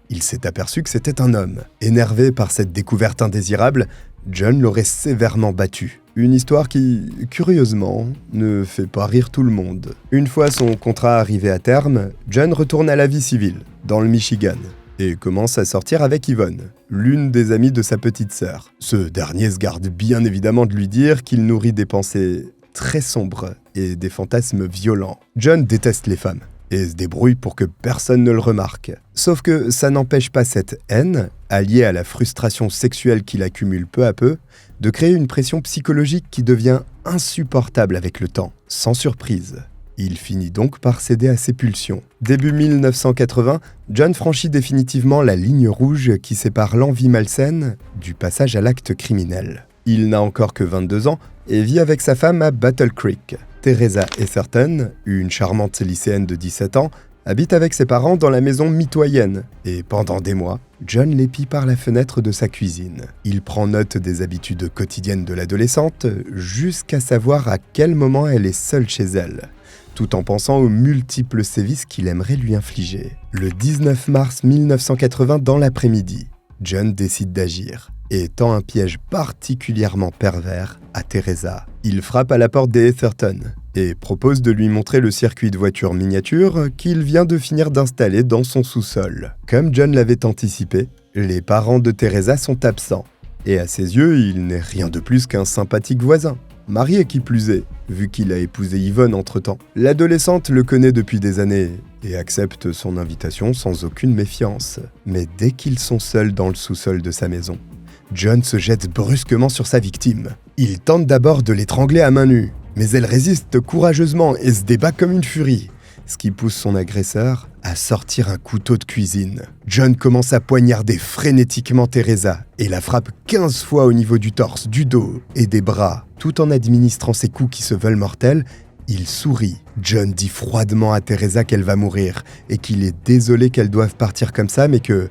il s'est aperçu que c'était un homme. Énervé par cette découverte indésirable, John l'aurait sévèrement battu. Une histoire qui, curieusement, ne fait pas rire tout le monde. Une fois son contrat arrivé à terme, John retourne à la vie civile, dans le Michigan, et commence à sortir avec Yvonne, l'une des amies de sa petite sœur. Ce dernier se garde bien évidemment de lui dire qu'il nourrit des pensées très sombres et des fantasmes violents. John déteste les femmes et se débrouille pour que personne ne le remarque. Sauf que ça n'empêche pas cette haine, alliée à la frustration sexuelle qu'il accumule peu à peu, de créer une pression psychologique qui devient insupportable avec le temps. Sans surprise, il finit donc par céder à ses pulsions. Début 1980, John franchit définitivement la ligne rouge qui sépare l'envie malsaine du passage à l'acte criminel. Il n'a encore que 22 ans et vit avec sa femme à Battle Creek, Teresa Etherton, une charmante lycéenne de 17 ans, habite avec ses parents dans la maison mitoyenne. Et pendant des mois, John l'épie par la fenêtre de sa cuisine. Il prend note des habitudes quotidiennes de l'adolescente jusqu'à savoir à quel moment elle est seule chez elle, tout en pensant aux multiples sévices qu'il aimerait lui infliger. Le 19 mars 1980 dans l'après-midi, John décide d'agir et tend un piège particulièrement pervers à Teresa. Il frappe à la porte des Etherton et propose de lui montrer le circuit de voiture miniature qu'il vient de finir d'installer dans son sous-sol. Comme John l'avait anticipé, les parents de Teresa sont absents et à ses yeux, il n'est rien de plus qu'un sympathique voisin. Marié qui plus est, vu qu'il a épousé Yvonne entre-temps. L'adolescente le connaît depuis des années et accepte son invitation sans aucune méfiance. Mais dès qu'ils sont seuls dans le sous-sol de sa maison, John se jette brusquement sur sa victime. Il tente d'abord de l'étrangler à main nue, mais elle résiste courageusement et se débat comme une furie, ce qui pousse son agresseur à sortir un couteau de cuisine. John commence à poignarder frénétiquement Teresa et la frappe 15 fois au niveau du torse, du dos et des bras. Tout en administrant ces coups qui se veulent mortels, il sourit. John dit froidement à Teresa qu'elle va mourir et qu'il est désolé qu'elle doive partir comme ça, mais que...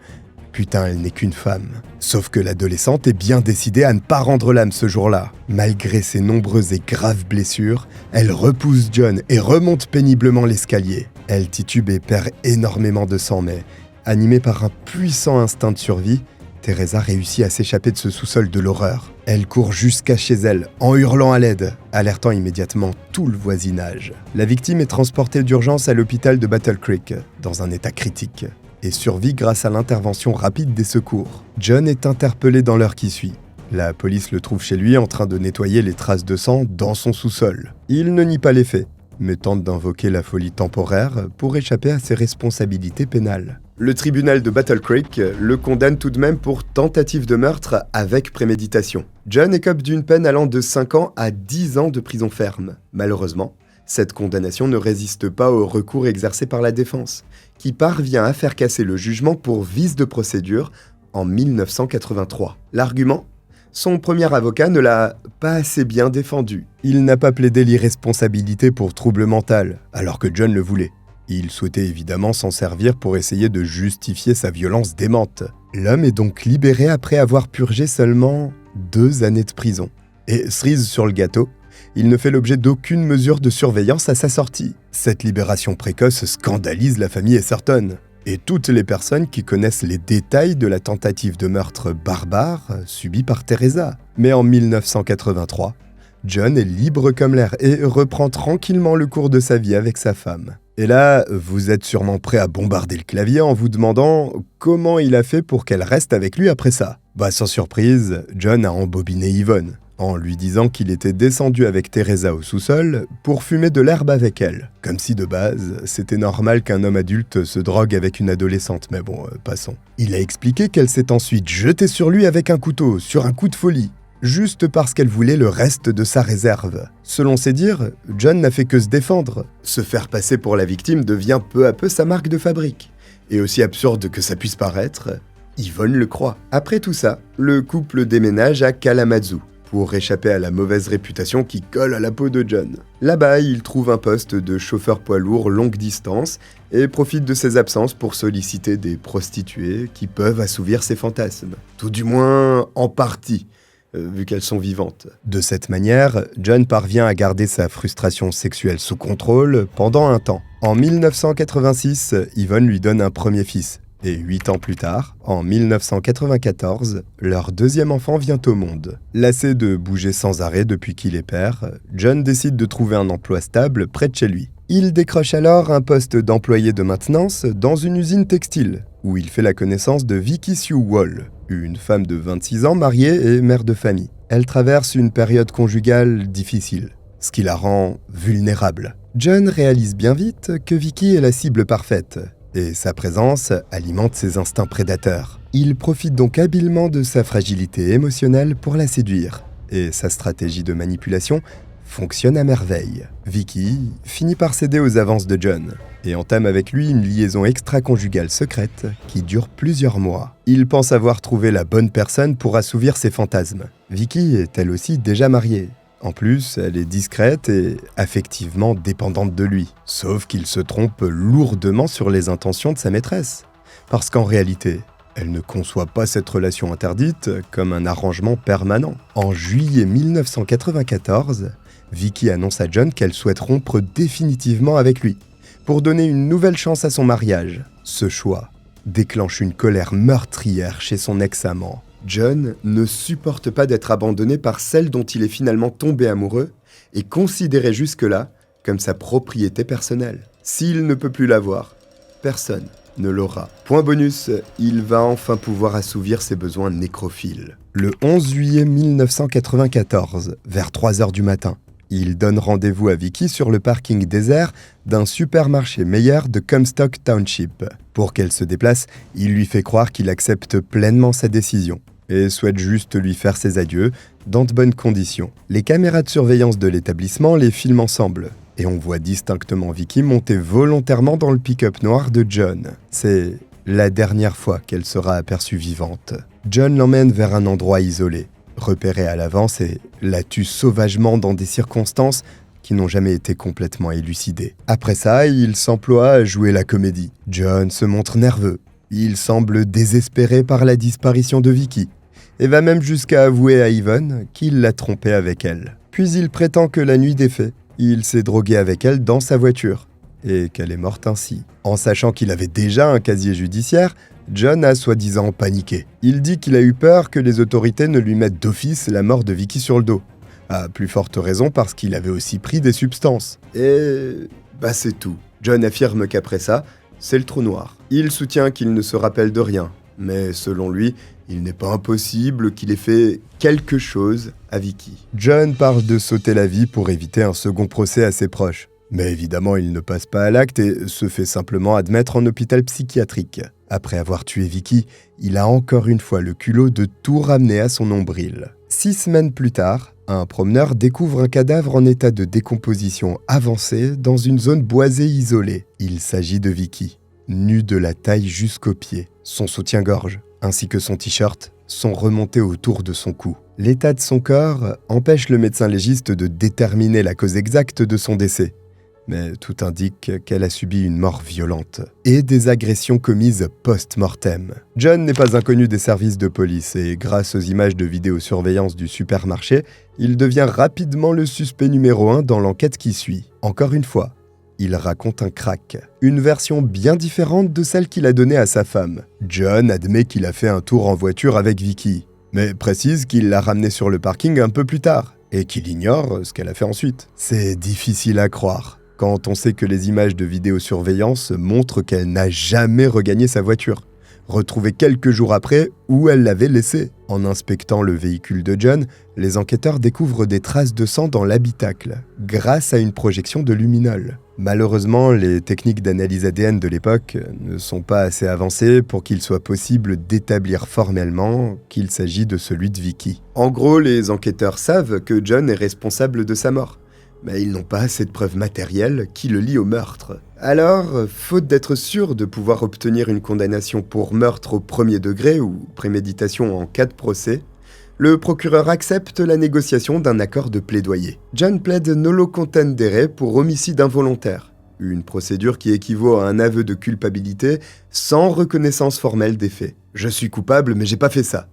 putain, elle n'est qu'une femme. Sauf que l'adolescente est bien décidée à ne pas rendre l'âme ce jour-là. Malgré ses nombreuses et graves blessures, elle repousse John et remonte péniblement l'escalier. Elle titube et perd énormément de sang, mais animée par un puissant instinct de survie, Teresa réussit à s'échapper de ce sous-sol de l'horreur. Elle court jusqu'à chez elle, en hurlant à l'aide, alertant immédiatement tout le voisinage. La victime est transportée d'urgence à l'hôpital de Battle Creek, dans un état critique, et survit grâce à l'intervention rapide des secours. John est interpellé dans l'heure qui suit. La police le trouve chez lui en train de nettoyer les traces de sang dans son sous-sol. Il ne nie pas les faits, mais tente d'invoquer la folie temporaire pour échapper à ses responsabilités pénales. Le tribunal de Battle Creek le condamne tout de même pour tentative de meurtre avec préméditation. John écope d'une peine allant de 5 ans à 10 ans de prison ferme. Malheureusement, cette condamnation ne résiste pas au recours exercé par la défense, qui parvient à faire casser le jugement pour vice de procédure en 1983. L'argument ? Son premier avocat ne l'a pas assez bien défendu. Il n'a pas plaidé l'irresponsabilité pour trouble mental, alors que John le voulait. Il souhaitait évidemment s'en servir pour essayer de justifier sa violence démente. L'homme est donc libéré après avoir purgé seulement 2 années de prison. Et cerise sur le gâteau, il ne fait l'objet d'aucune mesure de surveillance à sa sortie. Cette libération précoce scandalise la famille Etherton et toutes les personnes qui connaissent les détails de la tentative de meurtre barbare subie par Teresa. Mais en 1983, John est libre comme l'air et reprend tranquillement le cours de sa vie avec sa femme. Et là, vous êtes sûrement prêt à bombarder le clavier en vous demandant comment il a fait pour qu'elle reste avec lui après ça. Sans surprise, John a embobiné Yvonne, en lui disant qu'il était descendu avec Teresa au sous-sol pour fumer de l'herbe avec elle. Comme si de base, c'était normal qu'un homme adulte se drogue avec une adolescente, mais bon, passons. Il a expliqué qu'elle s'est ensuite jetée sur lui avec un couteau, sur un coup de folie, juste parce qu'elle voulait le reste de sa réserve. Selon ses dires, John n'a fait que se défendre. Se faire passer pour la victime devient peu à peu sa marque de fabrique. Et aussi absurde que ça puisse paraître, Yvonne le croit. Après tout ça, le couple déménage à Kalamazoo pour échapper à la mauvaise réputation qui colle à la peau de John. Là-bas, il trouve un poste de chauffeur poids lourd longue distance et profite de ses absences pour solliciter des prostituées qui peuvent assouvir ses fantasmes. Tout du moins en partie, vu qu'elles sont vivantes. De cette manière, John parvient à garder sa frustration sexuelle sous contrôle pendant un temps. En 1986, Yvonne lui donne un premier fils. Et 8 ans plus tard, en 1994, leur deuxième enfant vient au monde. Lassé de bouger sans arrêt depuis qu'il est père, John décide de trouver un emploi stable près de chez lui. Il décroche alors un poste d'employé de maintenance dans une usine textile, où il fait la connaissance de Vicky Sue Wall, une femme de 26 ans mariée et mère de famille. Elle traverse une période conjugale difficile, ce qui la rend vulnérable. John réalise bien vite que Vicky est la cible parfaite, et sa présence alimente ses instincts prédateurs. Il profite donc habilement de sa fragilité émotionnelle pour la séduire, et sa stratégie de manipulation fonctionne à merveille. Vicky finit par céder aux avances de John, et entame avec lui une liaison extra-conjugale secrète qui dure plusieurs mois. Il pense avoir trouvé la bonne personne pour assouvir ses fantasmes. Vicky est elle aussi déjà mariée, En plus, elle est discrète et affectivement dépendante de lui. Sauf qu'il se trompe lourdement sur les intentions de sa maîtresse. Parce qu'en réalité, elle ne conçoit pas cette relation interdite comme un arrangement permanent. En juillet 1994, Vicky annonce à John qu'elle souhaite rompre définitivement avec lui, pour donner une nouvelle chance à son mariage. Ce choix déclenche une colère meurtrière chez son ex-amant. John ne supporte pas d'être abandonné par celle dont il est finalement tombé amoureux et considéré jusque-là comme sa propriété personnelle. S'il ne peut plus l'avoir, personne ne l'aura. Point bonus, il va enfin pouvoir assouvir ses besoins nécrophiles. Le 11 juillet 1994, vers 3h du matin, il donne rendez-vous à Vicky sur le parking désert d'un supermarché Meijer de Comstock Township. Pour qu'elle se déplace, il lui fait croire qu'il accepte pleinement sa décision et souhaite juste lui faire ses adieux dans de bonnes conditions. Les caméras de surveillance de l'établissement les filment ensemble et on voit distinctement Vicky monter volontairement dans le pick-up noir de John. C'est la dernière fois qu'elle sera aperçue vivante. John l'emmène vers un endroit isolé, repéré à l'avance et la tue sauvagement dans des circonstances qui n'ont jamais été complètement élucidées. Après ça, il s'emploie à jouer la comédie. John se montre nerveux. Il semble désespéré par la disparition de Vicky et va même jusqu'à avouer à Yvonne qu'il l'a trompée avec elle. Puis il prétend que la nuit des faits, il s'est drogué avec elle dans sa voiture et qu'elle est morte ainsi. En sachant qu'il avait déjà un casier judiciaire, John a soi-disant paniqué. Il dit qu'il a eu peur que les autorités ne lui mettent d'office la mort de Vicky sur le dos. À plus forte raison parce qu'il avait aussi pris des substances. Et c'est tout. John affirme qu'après ça, c'est le trou noir. Il soutient qu'il ne se rappelle de rien, mais selon lui, il n'est pas impossible qu'il ait fait quelque chose à Vicky. John parle de sauter la vie pour éviter un second procès à ses proches. Mais évidemment, il ne passe pas à l'acte et se fait simplement admettre en hôpital psychiatrique. Après avoir tué Vicky, il a encore une fois le culot de tout ramener à son nombril. 6 semaines plus tard, un promeneur découvre un cadavre en état de décomposition avancée dans une zone boisée isolée. Il s'agit de Vicky, nue de la taille jusqu'aux pieds. Son soutien-gorge, ainsi que son t-shirt, sont remontés autour de son cou. L'état de son corps empêche le médecin légiste de déterminer la cause exacte de son décès. Mais tout indique qu'elle a subi une mort violente et des agressions commises post-mortem. John n'est pas inconnu des services de police et grâce aux images de vidéosurveillance du supermarché, il devient rapidement le suspect numéro 1 dans l'enquête qui suit. Encore une fois, il raconte un crack, une version bien différente de celle qu'il a donnée à sa femme. John admet qu'il a fait un tour en voiture avec Vicky, mais précise qu'il l'a ramenée sur le parking un peu plus tard et qu'il ignore ce qu'elle a fait ensuite. C'est difficile à croire quand on sait que les images de vidéosurveillance montrent qu'elle n'a jamais regagné sa voiture, retrouvée quelques jours après où elle l'avait laissée. En inspectant le véhicule de John, les enquêteurs découvrent des traces de sang dans l'habitacle, grâce à une projection de luminol. Malheureusement, les techniques d'analyse ADN de l'époque ne sont pas assez avancées pour qu'il soit possible d'établir formellement qu'il s'agit de celui de Vicky. En gros, les enquêteurs savent que John est responsable de sa mort, mais ils n'ont pas assez de preuves matérielles qui le lient au meurtre. Alors, faute d'être sûr de pouvoir obtenir une condamnation pour meurtre au premier degré ou préméditation en cas de procès, le procureur accepte la négociation d'un accord de plaidoyer. John plaide nolo contendere pour homicide involontaire, une procédure qui équivaut à un aveu de culpabilité sans reconnaissance formelle des faits. Je suis coupable, mais j'ai pas fait ça.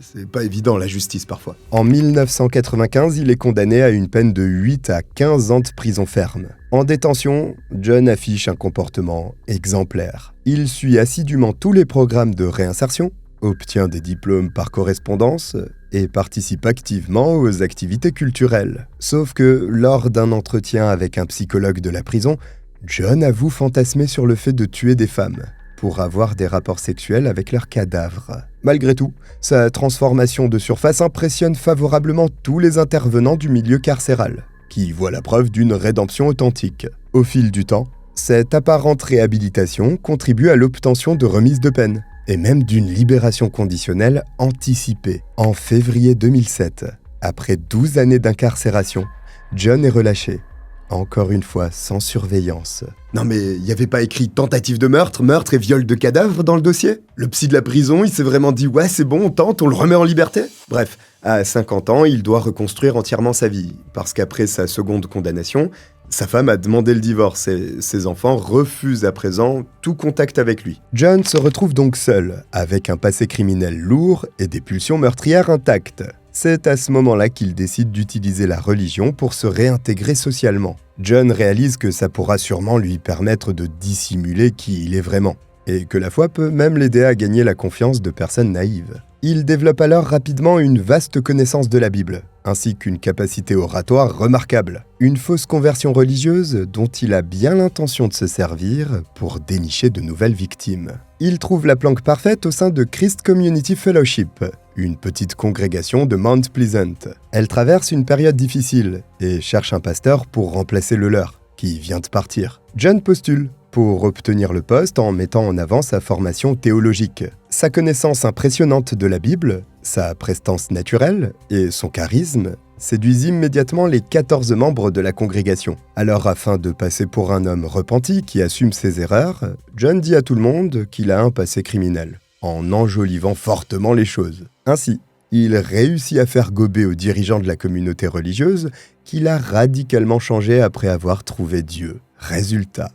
C'est pas évident, la justice, parfois. En 1995, il est condamné à une peine de 8 à 15 ans de prison ferme. En détention, John affiche un comportement exemplaire. Il suit assidûment tous les programmes de réinsertion, obtient des diplômes par correspondance et participe activement aux activités culturelles. Sauf que, lors d'un entretien avec un psychologue de la prison, John avoue fantasmer sur le fait de tuer des femmes pour avoir des rapports sexuels avec leurs cadavres. Malgré tout, sa transformation de surface impressionne favorablement tous les intervenants du milieu carcéral, qui voient la preuve d'une rédemption authentique. Au fil du temps, cette apparente réhabilitation contribue à l'obtention de remises de peine, et même d'une libération conditionnelle anticipée. En février 2007, après 12 années d'incarcération, John est relâché. Encore une fois, sans surveillance. Non mais, il n'y avait pas écrit tentative de meurtre, meurtre et viol de cadavre dans le dossier? Le psy de la prison, il s'est vraiment dit « Ouais, c'est bon, on tente, on le remet en liberté ?» Bref, À 50 ans, il doit reconstruire entièrement sa vie, parce qu'après sa seconde condamnation, sa femme a demandé le divorce et ses enfants refusent à présent tout contact avec lui. John se retrouve donc seul, avec un passé criminel lourd et des pulsions meurtrières intactes. C'est à ce moment-là qu'il décide d'utiliser la religion pour se réintégrer socialement. John réalise que ça pourra sûrement lui permettre de dissimuler qui il est vraiment, et que la foi peut même l'aider à gagner la confiance de personnes naïves. Il développe alors rapidement une vaste connaissance de la Bible, ainsi qu'une capacité oratoire remarquable. Une fausse conversion religieuse dont il a bien l'intention de se servir pour dénicher de nouvelles victimes. Il trouve la planque parfaite au sein de Christ Community Fellowship, une petite congrégation de Mount Pleasant. Elle traverse une période difficile et cherche un pasteur pour remplacer le leur, qui vient de partir. John postule pour obtenir le poste en mettant en avant sa formation théologique. Sa connaissance impressionnante de la Bible, sa prestance naturelle et son charisme séduisent immédiatement les 14 membres de la congrégation. Alors, afin de passer pour un homme repenti qui assume ses erreurs, John dit à tout le monde qu'il a un passé criminel, en enjolivant fortement les choses. Ainsi, il réussit à faire gober aux dirigeants de la communauté religieuse qu'il a radicalement changé après avoir trouvé Dieu. Résultat,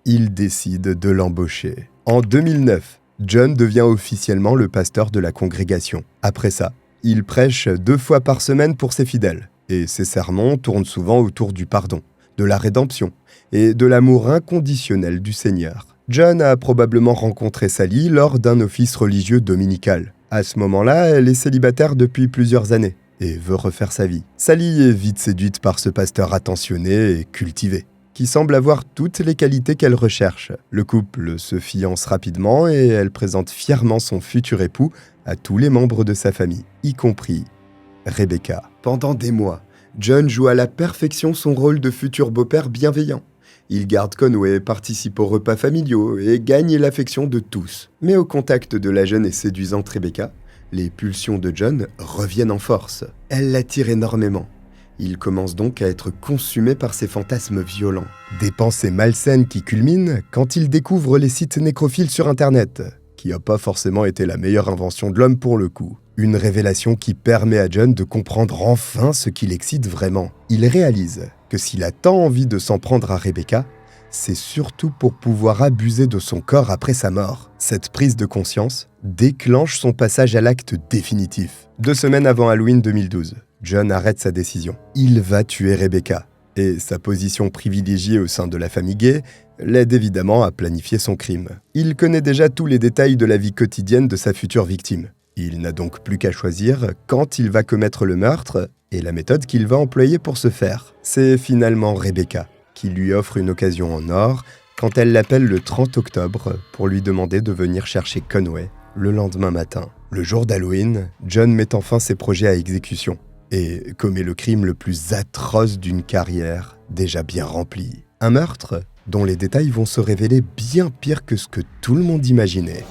il décide de l'embaucher. En 2009, John devient officiellement le pasteur de la congrégation. Après ça, il prêche 2 fois par semaine pour ses fidèles, et ses sermons tournent souvent autour du pardon, de la rédemption et de l'amour inconditionnel du Seigneur. John a probablement rencontré Sally lors d'un office religieux dominical. À ce moment-là, elle est célibataire depuis plusieurs années et veut refaire sa vie. Sally est vite séduite par ce pasteur attentionné et cultivé, qui semble avoir toutes les qualités qu'elle recherche. Le couple se fiance rapidement et elle présente fièrement son futur époux à tous les membres de sa famille, y compris Rebecca. Pendant des mois, John joue à la perfection son rôle de futur beau-père bienveillant. Il garde Conway, participe aux repas familiaux et gagne l'affection de tous. Mais au contact de la jeune et séduisante Rebecca, les pulsions de John reviennent en force. Elle l'attire énormément. Il commence donc à être consumé par ses fantasmes violents. Des pensées malsaines qui culminent quand il découvre les sites nécrophiles sur Internet, qui n'a pas forcément été la meilleure invention de l'homme pour le coup. Une révélation qui permet à John de comprendre enfin ce qui l'excite vraiment. Il réalise que s'il a tant envie de s'en prendre à Rebecca, c'est surtout pour pouvoir abuser de son corps après sa mort. Cette prise de conscience déclenche son passage à l'acte définitif. 2 semaines avant Halloween 2012, John arrête sa décision. Il va tuer Rebecca, et sa position privilégiée au sein de la famille gay l'aide évidemment à planifier son crime. Il connaît déjà tous les détails de la vie quotidienne de sa future victime. Il n'a donc plus qu'à choisir quand il va commettre le meurtre et la méthode qu'il va employer pour ce faire. C'est finalement Rebecca qui lui offre une occasion en or quand elle l'appelle le 30 octobre pour lui demander de venir chercher Conway le lendemain matin. Le jour d'Halloween, John met enfin ses projets à exécution et commet le crime le plus atroce d'une carrière déjà bien remplie. Un meurtre dont les détails vont se révéler bien pire que ce que tout le monde imaginait.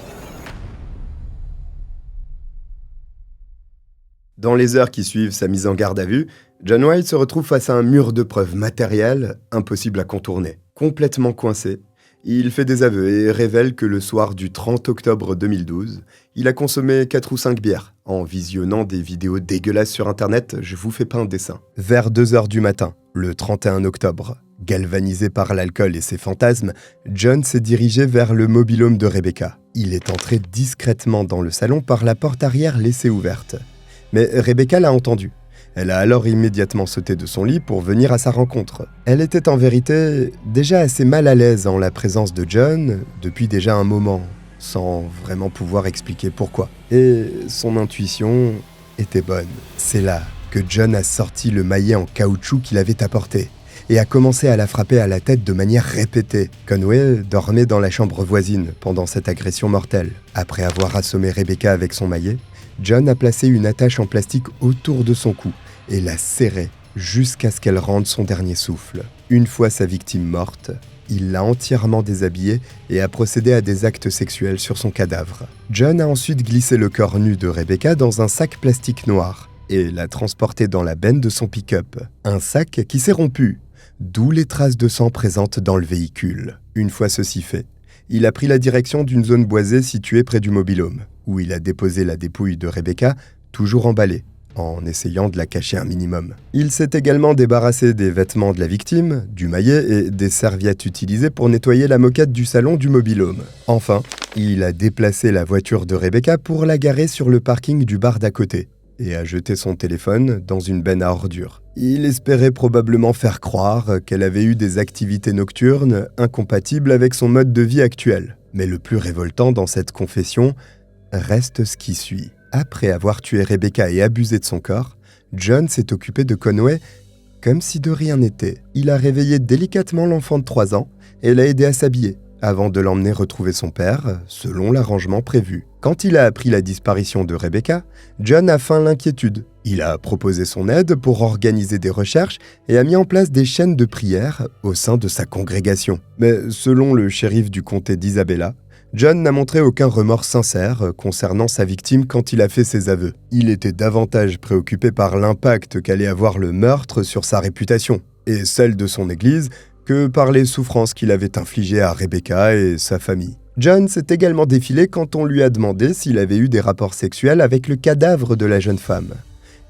Dans les heures qui suivent sa mise en garde à vue, John Wilde se retrouve face à un mur de preuves matérielles impossible à contourner. Complètement coincé, il fait des aveux et révèle que le soir du 30 octobre 2012, il a consommé 4 ou 5 bières en visionnant des vidéos dégueulasses sur Internet, je vous fais pas un dessin. Vers 2h du matin, le 31 octobre, galvanisé par l'alcool et ses fantasmes, John s'est dirigé vers le mobil-home de Rebecca. Il est entré discrètement dans le salon par la porte arrière laissée ouverte. Mais Rebecca l'a entendu. Elle a alors immédiatement sauté de son lit pour venir à sa rencontre. Elle était en vérité déjà assez mal à l'aise en la présence de John depuis déjà un moment, sans vraiment pouvoir expliquer pourquoi. Et son intuition était bonne. C'est là que John a sorti le maillet en caoutchouc qu'il avait apporté et a commencé à la frapper à la tête de manière répétée. Conway dormait dans la chambre voisine pendant cette agression mortelle. Après avoir assommé Rebecca avec son maillet, John a placé une attache en plastique autour de son cou et l'a serrée jusqu'à ce qu'elle rende son dernier souffle. Une fois sa victime morte, il l'a entièrement déshabillée et a procédé à des actes sexuels sur son cadavre. John a ensuite glissé le corps nu de Rebecca dans un sac plastique noir et l'a transporté dans la benne de son pick-up. Un sac qui s'est rompu, d'où les traces de sang présentes dans le véhicule. Une fois ceci fait, il a pris la direction d'une zone boisée située près du mobil-home, où il a déposé la dépouille de Rebecca, toujours emballée, en essayant de la cacher un minimum. Il s'est également débarrassé des vêtements de la victime, du maillet et des serviettes utilisées pour nettoyer la moquette du salon du mobil-home. Enfin, il a déplacé la voiture de Rebecca pour la garer sur le parking du bar d'à côté et a jeté son téléphone dans une benne à ordures. Il espérait probablement faire croire qu'elle avait eu des activités nocturnes incompatibles avec son mode de vie actuel. Mais le plus révoltant dans cette confession reste ce qui suit. Après avoir tué Rebecca et abusé de son corps, John s'est occupé de Conway comme si de rien n'était. Il a réveillé délicatement l'enfant de 3 ans et l'a aidé à s'habiller, avant de l'emmener retrouver son père, selon l'arrangement prévu. Quand il a appris la disparition de Rebecca, John a feint l'inquiétude. Il a proposé son aide pour organiser des recherches et a mis en place des chaînes de prière au sein de sa congrégation. Mais selon le shérif du comté d'Isabella, John n'a montré aucun remords sincère concernant sa victime quand il a fait ses aveux. Il était davantage préoccupé par l'impact qu'allait avoir le meurtre sur sa réputation et celle de son église que par les souffrances qu'il avait infligées à Rebecca et sa famille. John s'est également défilé quand on lui a demandé s'il avait eu des rapports sexuels avec le cadavre de la jeune femme.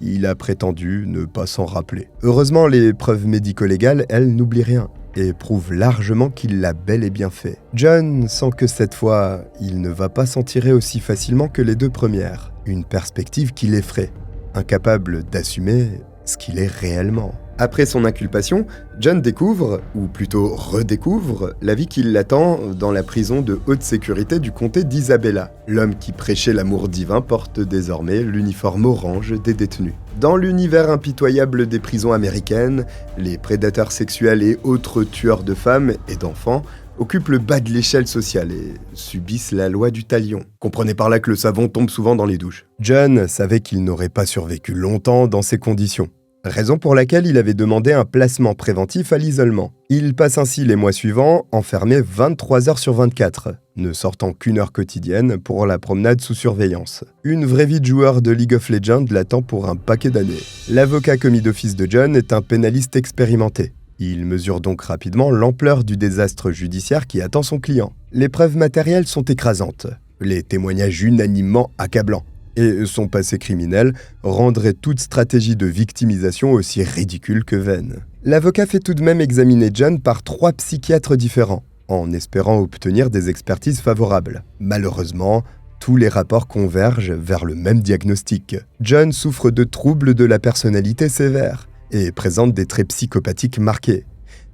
Il a prétendu ne pas s'en rappeler. Heureusement, les preuves médico-légales, elles, n'oublient rien et prouvent largement qu'il l'a bel et bien fait. John sent que cette fois, il ne va pas s'en tirer aussi facilement que les 2 premières. Une perspective qui l'effraie, incapable d'assumer ce qu'il est réellement. Après son inculpation, John découvre, ou plutôt redécouvre, la vie qui l'attend dans la prison de haute sécurité du comté d'Isabella. L'homme qui prêchait l'amour divin porte désormais l'uniforme orange des détenus. Dans l'univers impitoyable des prisons américaines, les prédateurs sexuels et autres tueurs de femmes et d'enfants occupent le bas de l'échelle sociale et subissent la loi du talion. Comprenez par là que le savon tombe souvent dans les douches. John savait qu'il n'aurait pas survécu longtemps dans ces conditions. Raison pour laquelle il avait demandé un placement préventif à l'isolement. Il passe ainsi les mois suivants, enfermé 23 heures sur 24, ne sortant qu'1 heure quotidienne pour la promenade sous surveillance. Une vraie vie de joueur de League of Legends l'attend pour un paquet d'années. L'avocat commis d'office de John est un pénaliste expérimenté. Il mesure donc rapidement l'ampleur du désastre judiciaire qui attend son client. Les preuves matérielles sont écrasantes, les témoignages unanimement accablants. Et son passé criminel rendrait toute stratégie de victimisation aussi ridicule que vaine. L'avocat fait tout de même examiner John par 3 psychiatres différents, en espérant obtenir des expertises favorables. Malheureusement, tous les rapports convergent vers le même diagnostic. John souffre de troubles de la personnalité sévères et présente des traits psychopathiques marqués.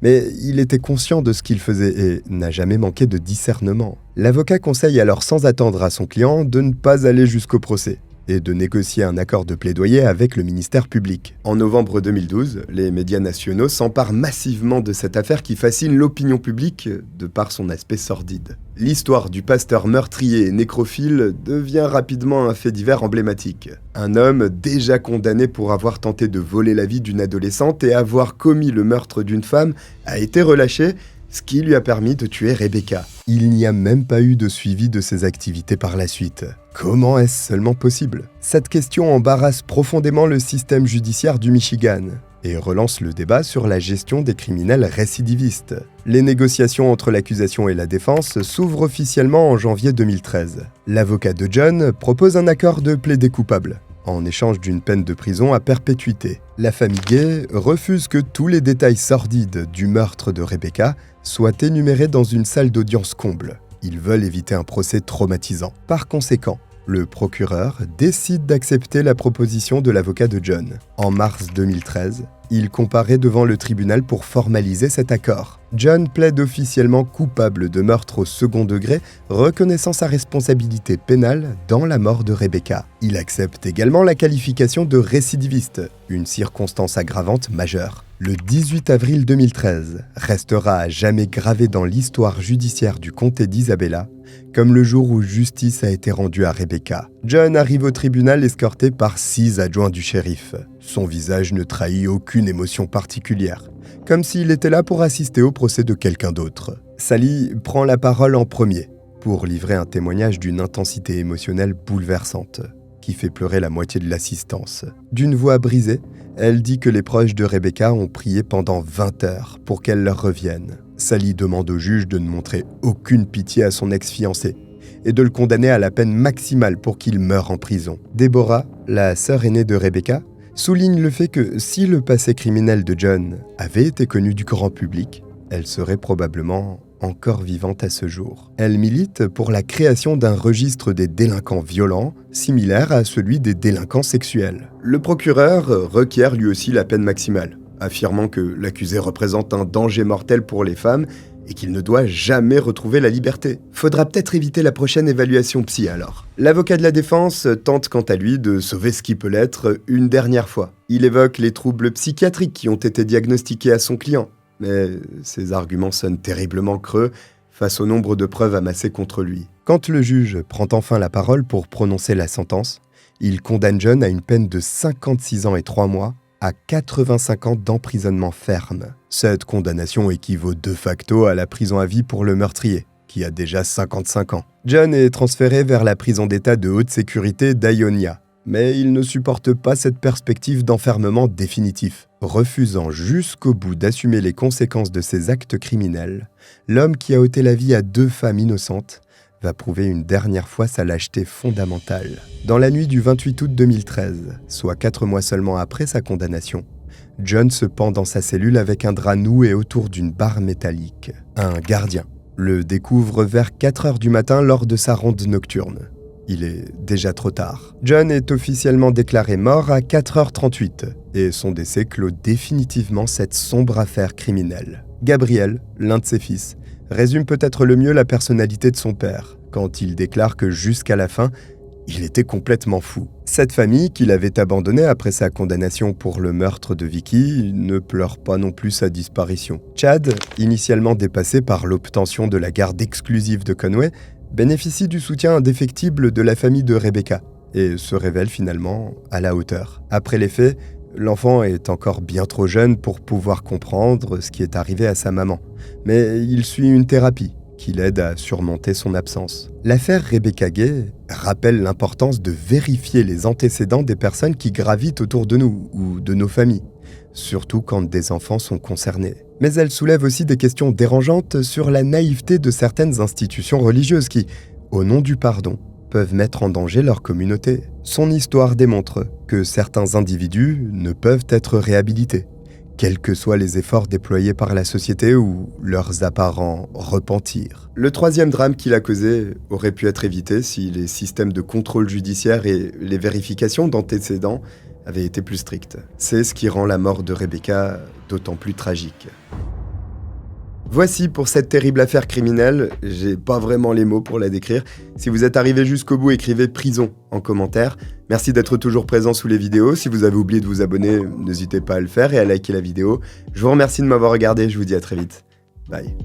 Mais il était conscient de ce qu'il faisait et n'a jamais manqué de discernement. L'avocat conseille alors sans attendre à son client de ne pas aller jusqu'au procès et de négocier un accord de plaidoyer avec le ministère public. En novembre 2012, les médias nationaux s'emparent massivement de cette affaire qui fascine l'opinion publique de par son aspect sordide. L'histoire du pasteur meurtrier et nécrophile devient rapidement un fait divers emblématique. Un homme déjà condamné pour avoir tenté de voler la vie d'une adolescente et avoir commis le meurtre d'une femme a été relâché, ce qui lui a permis de tuer Rebecca. Il n'y a même pas eu de suivi de ses activités par la suite. Comment est-ce seulement possible ? Cette question embarrasse profondément le système judiciaire du Michigan et relance le débat sur la gestion des criminels récidivistes. Les négociations entre l'accusation et la défense s'ouvrent officiellement en janvier 2013. L'avocat de John propose un accord de plaidé coupable, en échange d'une peine de prison à perpétuité. La famille Gay refuse que tous les détails sordides du meurtre de Rebecca soient énumérés dans une salle d'audience comble. Ils veulent éviter un procès traumatisant. Par conséquent, le procureur décide d'accepter la proposition de l'avocat de John. En mars 2013, il comparaît devant le tribunal pour formaliser cet accord. John plaide officiellement coupable de meurtre au second degré, reconnaissant sa responsabilité pénale dans la mort de Rebecca. Il accepte également la qualification de récidiviste, une circonstance aggravante majeure. Le 18 avril 2013 restera à jamais gravé dans l'histoire judiciaire du comté d'Isabella comme le jour où justice a été rendue à Rebecca. John arrive au tribunal escorté par 6 adjoints du shérif. Son visage ne trahit aucune émotion particulière, comme s'il était là pour assister au procès de quelqu'un d'autre. Sally prend la parole en premier pour livrer un témoignage d'une intensité émotionnelle bouleversante qui fait pleurer la moitié de l'assistance. D'une voix brisée, elle dit que les proches de Rebecca ont prié pendant 20 heures pour qu'elle leur revienne. Sally demande au juge de ne montrer aucune pitié à son ex-fiancé et de le condamner à la peine maximale pour qu'il meure en prison. Deborah, la sœur aînée de Rebecca, souligne le fait que si le passé criminel de John avait été connu du grand public, elle serait probablement encore vivante à ce jour. Elle milite pour la création d'un registre des délinquants violents, similaire à celui des délinquants sexuels. Le procureur requiert lui aussi la peine maximale, affirmant que l'accusé représente un danger mortel pour les femmes et qu'il ne doit jamais retrouver la liberté. Faudra peut-être éviter la prochaine évaluation psy alors. L'avocat de la défense tente quant à lui de sauver ce qui peut l'être une dernière fois. Il évoque les troubles psychiatriques qui ont été diagnostiqués à son client, mais ses arguments sonnent terriblement creux face au nombre de preuves amassées contre lui. Quand le juge prend enfin la parole pour prononcer la sentence, il condamne John à une peine de 56 ans et 3 mois à 85 ans d'emprisonnement ferme. Cette condamnation équivaut de facto à la prison à vie pour le meurtrier, qui a déjà 55 ans. John est transféré vers la prison d'État de haute sécurité d'Ionia, mais il ne supporte pas cette perspective d'enfermement définitif. Refusant jusqu'au bout d'assumer les conséquences de ses actes criminels, l'homme qui a ôté la vie à 2 femmes innocentes va prouver une dernière fois sa lâcheté fondamentale. Dans la nuit du 28 août 2013, soit 4 mois seulement après sa condamnation, John se pend dans sa cellule avec un drap noué autour d'une barre métallique. Un gardien le découvre vers 4 heures du matin lors de sa ronde nocturne. Il est déjà trop tard. John est officiellement déclaré mort à 4h38 et son décès clôt définitivement cette sombre affaire criminelle. Gabriel, l'un de ses fils, résume peut-être le mieux la personnalité de son père, quand il déclare que jusqu'à la fin, il était complètement fou. Cette famille, qu'il avait abandonnée après sa condamnation pour le meurtre de Vicky, ne pleure pas non plus sa disparition. Chad, initialement dépassé par l'obtention de la garde exclusive de Conway, bénéficie du soutien indéfectible de la famille de Rebecca et se révèle finalement à la hauteur. Après les faits, l'enfant est encore bien trop jeune pour pouvoir comprendre ce qui est arrivé à sa maman, mais il suit une thérapie qui l'aide à surmonter son absence. L'affaire Rebecca Gay rappelle l'importance de vérifier les antécédents des personnes qui gravitent autour de nous ou de nos familles, surtout quand des enfants sont concernés. Mais elle soulève aussi des questions dérangeantes sur la naïveté de certaines institutions religieuses qui, au nom du pardon, peuvent mettre en danger leur communauté. Son histoire démontre que certains individus ne peuvent être réhabilités, quels que soient les efforts déployés par la société ou leurs apparents repentirs. Le troisième drame qu'il a causé aurait pu être évité si les systèmes de contrôle judiciaire et les vérifications d'antécédents avaient été plus stricts. C'est ce qui rend la mort de Rebecca d'autant plus tragique. Voici pour cette terrible affaire criminelle, j'ai pas vraiment les mots pour la décrire. Si vous êtes arrivé jusqu'au bout, écrivez prison en commentaire. Merci d'être toujours présent sous les vidéos. Si vous avez oublié de vous abonner, n'hésitez pas à le faire et à liker la vidéo. Je vous remercie de m'avoir regardé, je vous dis à très vite. Bye.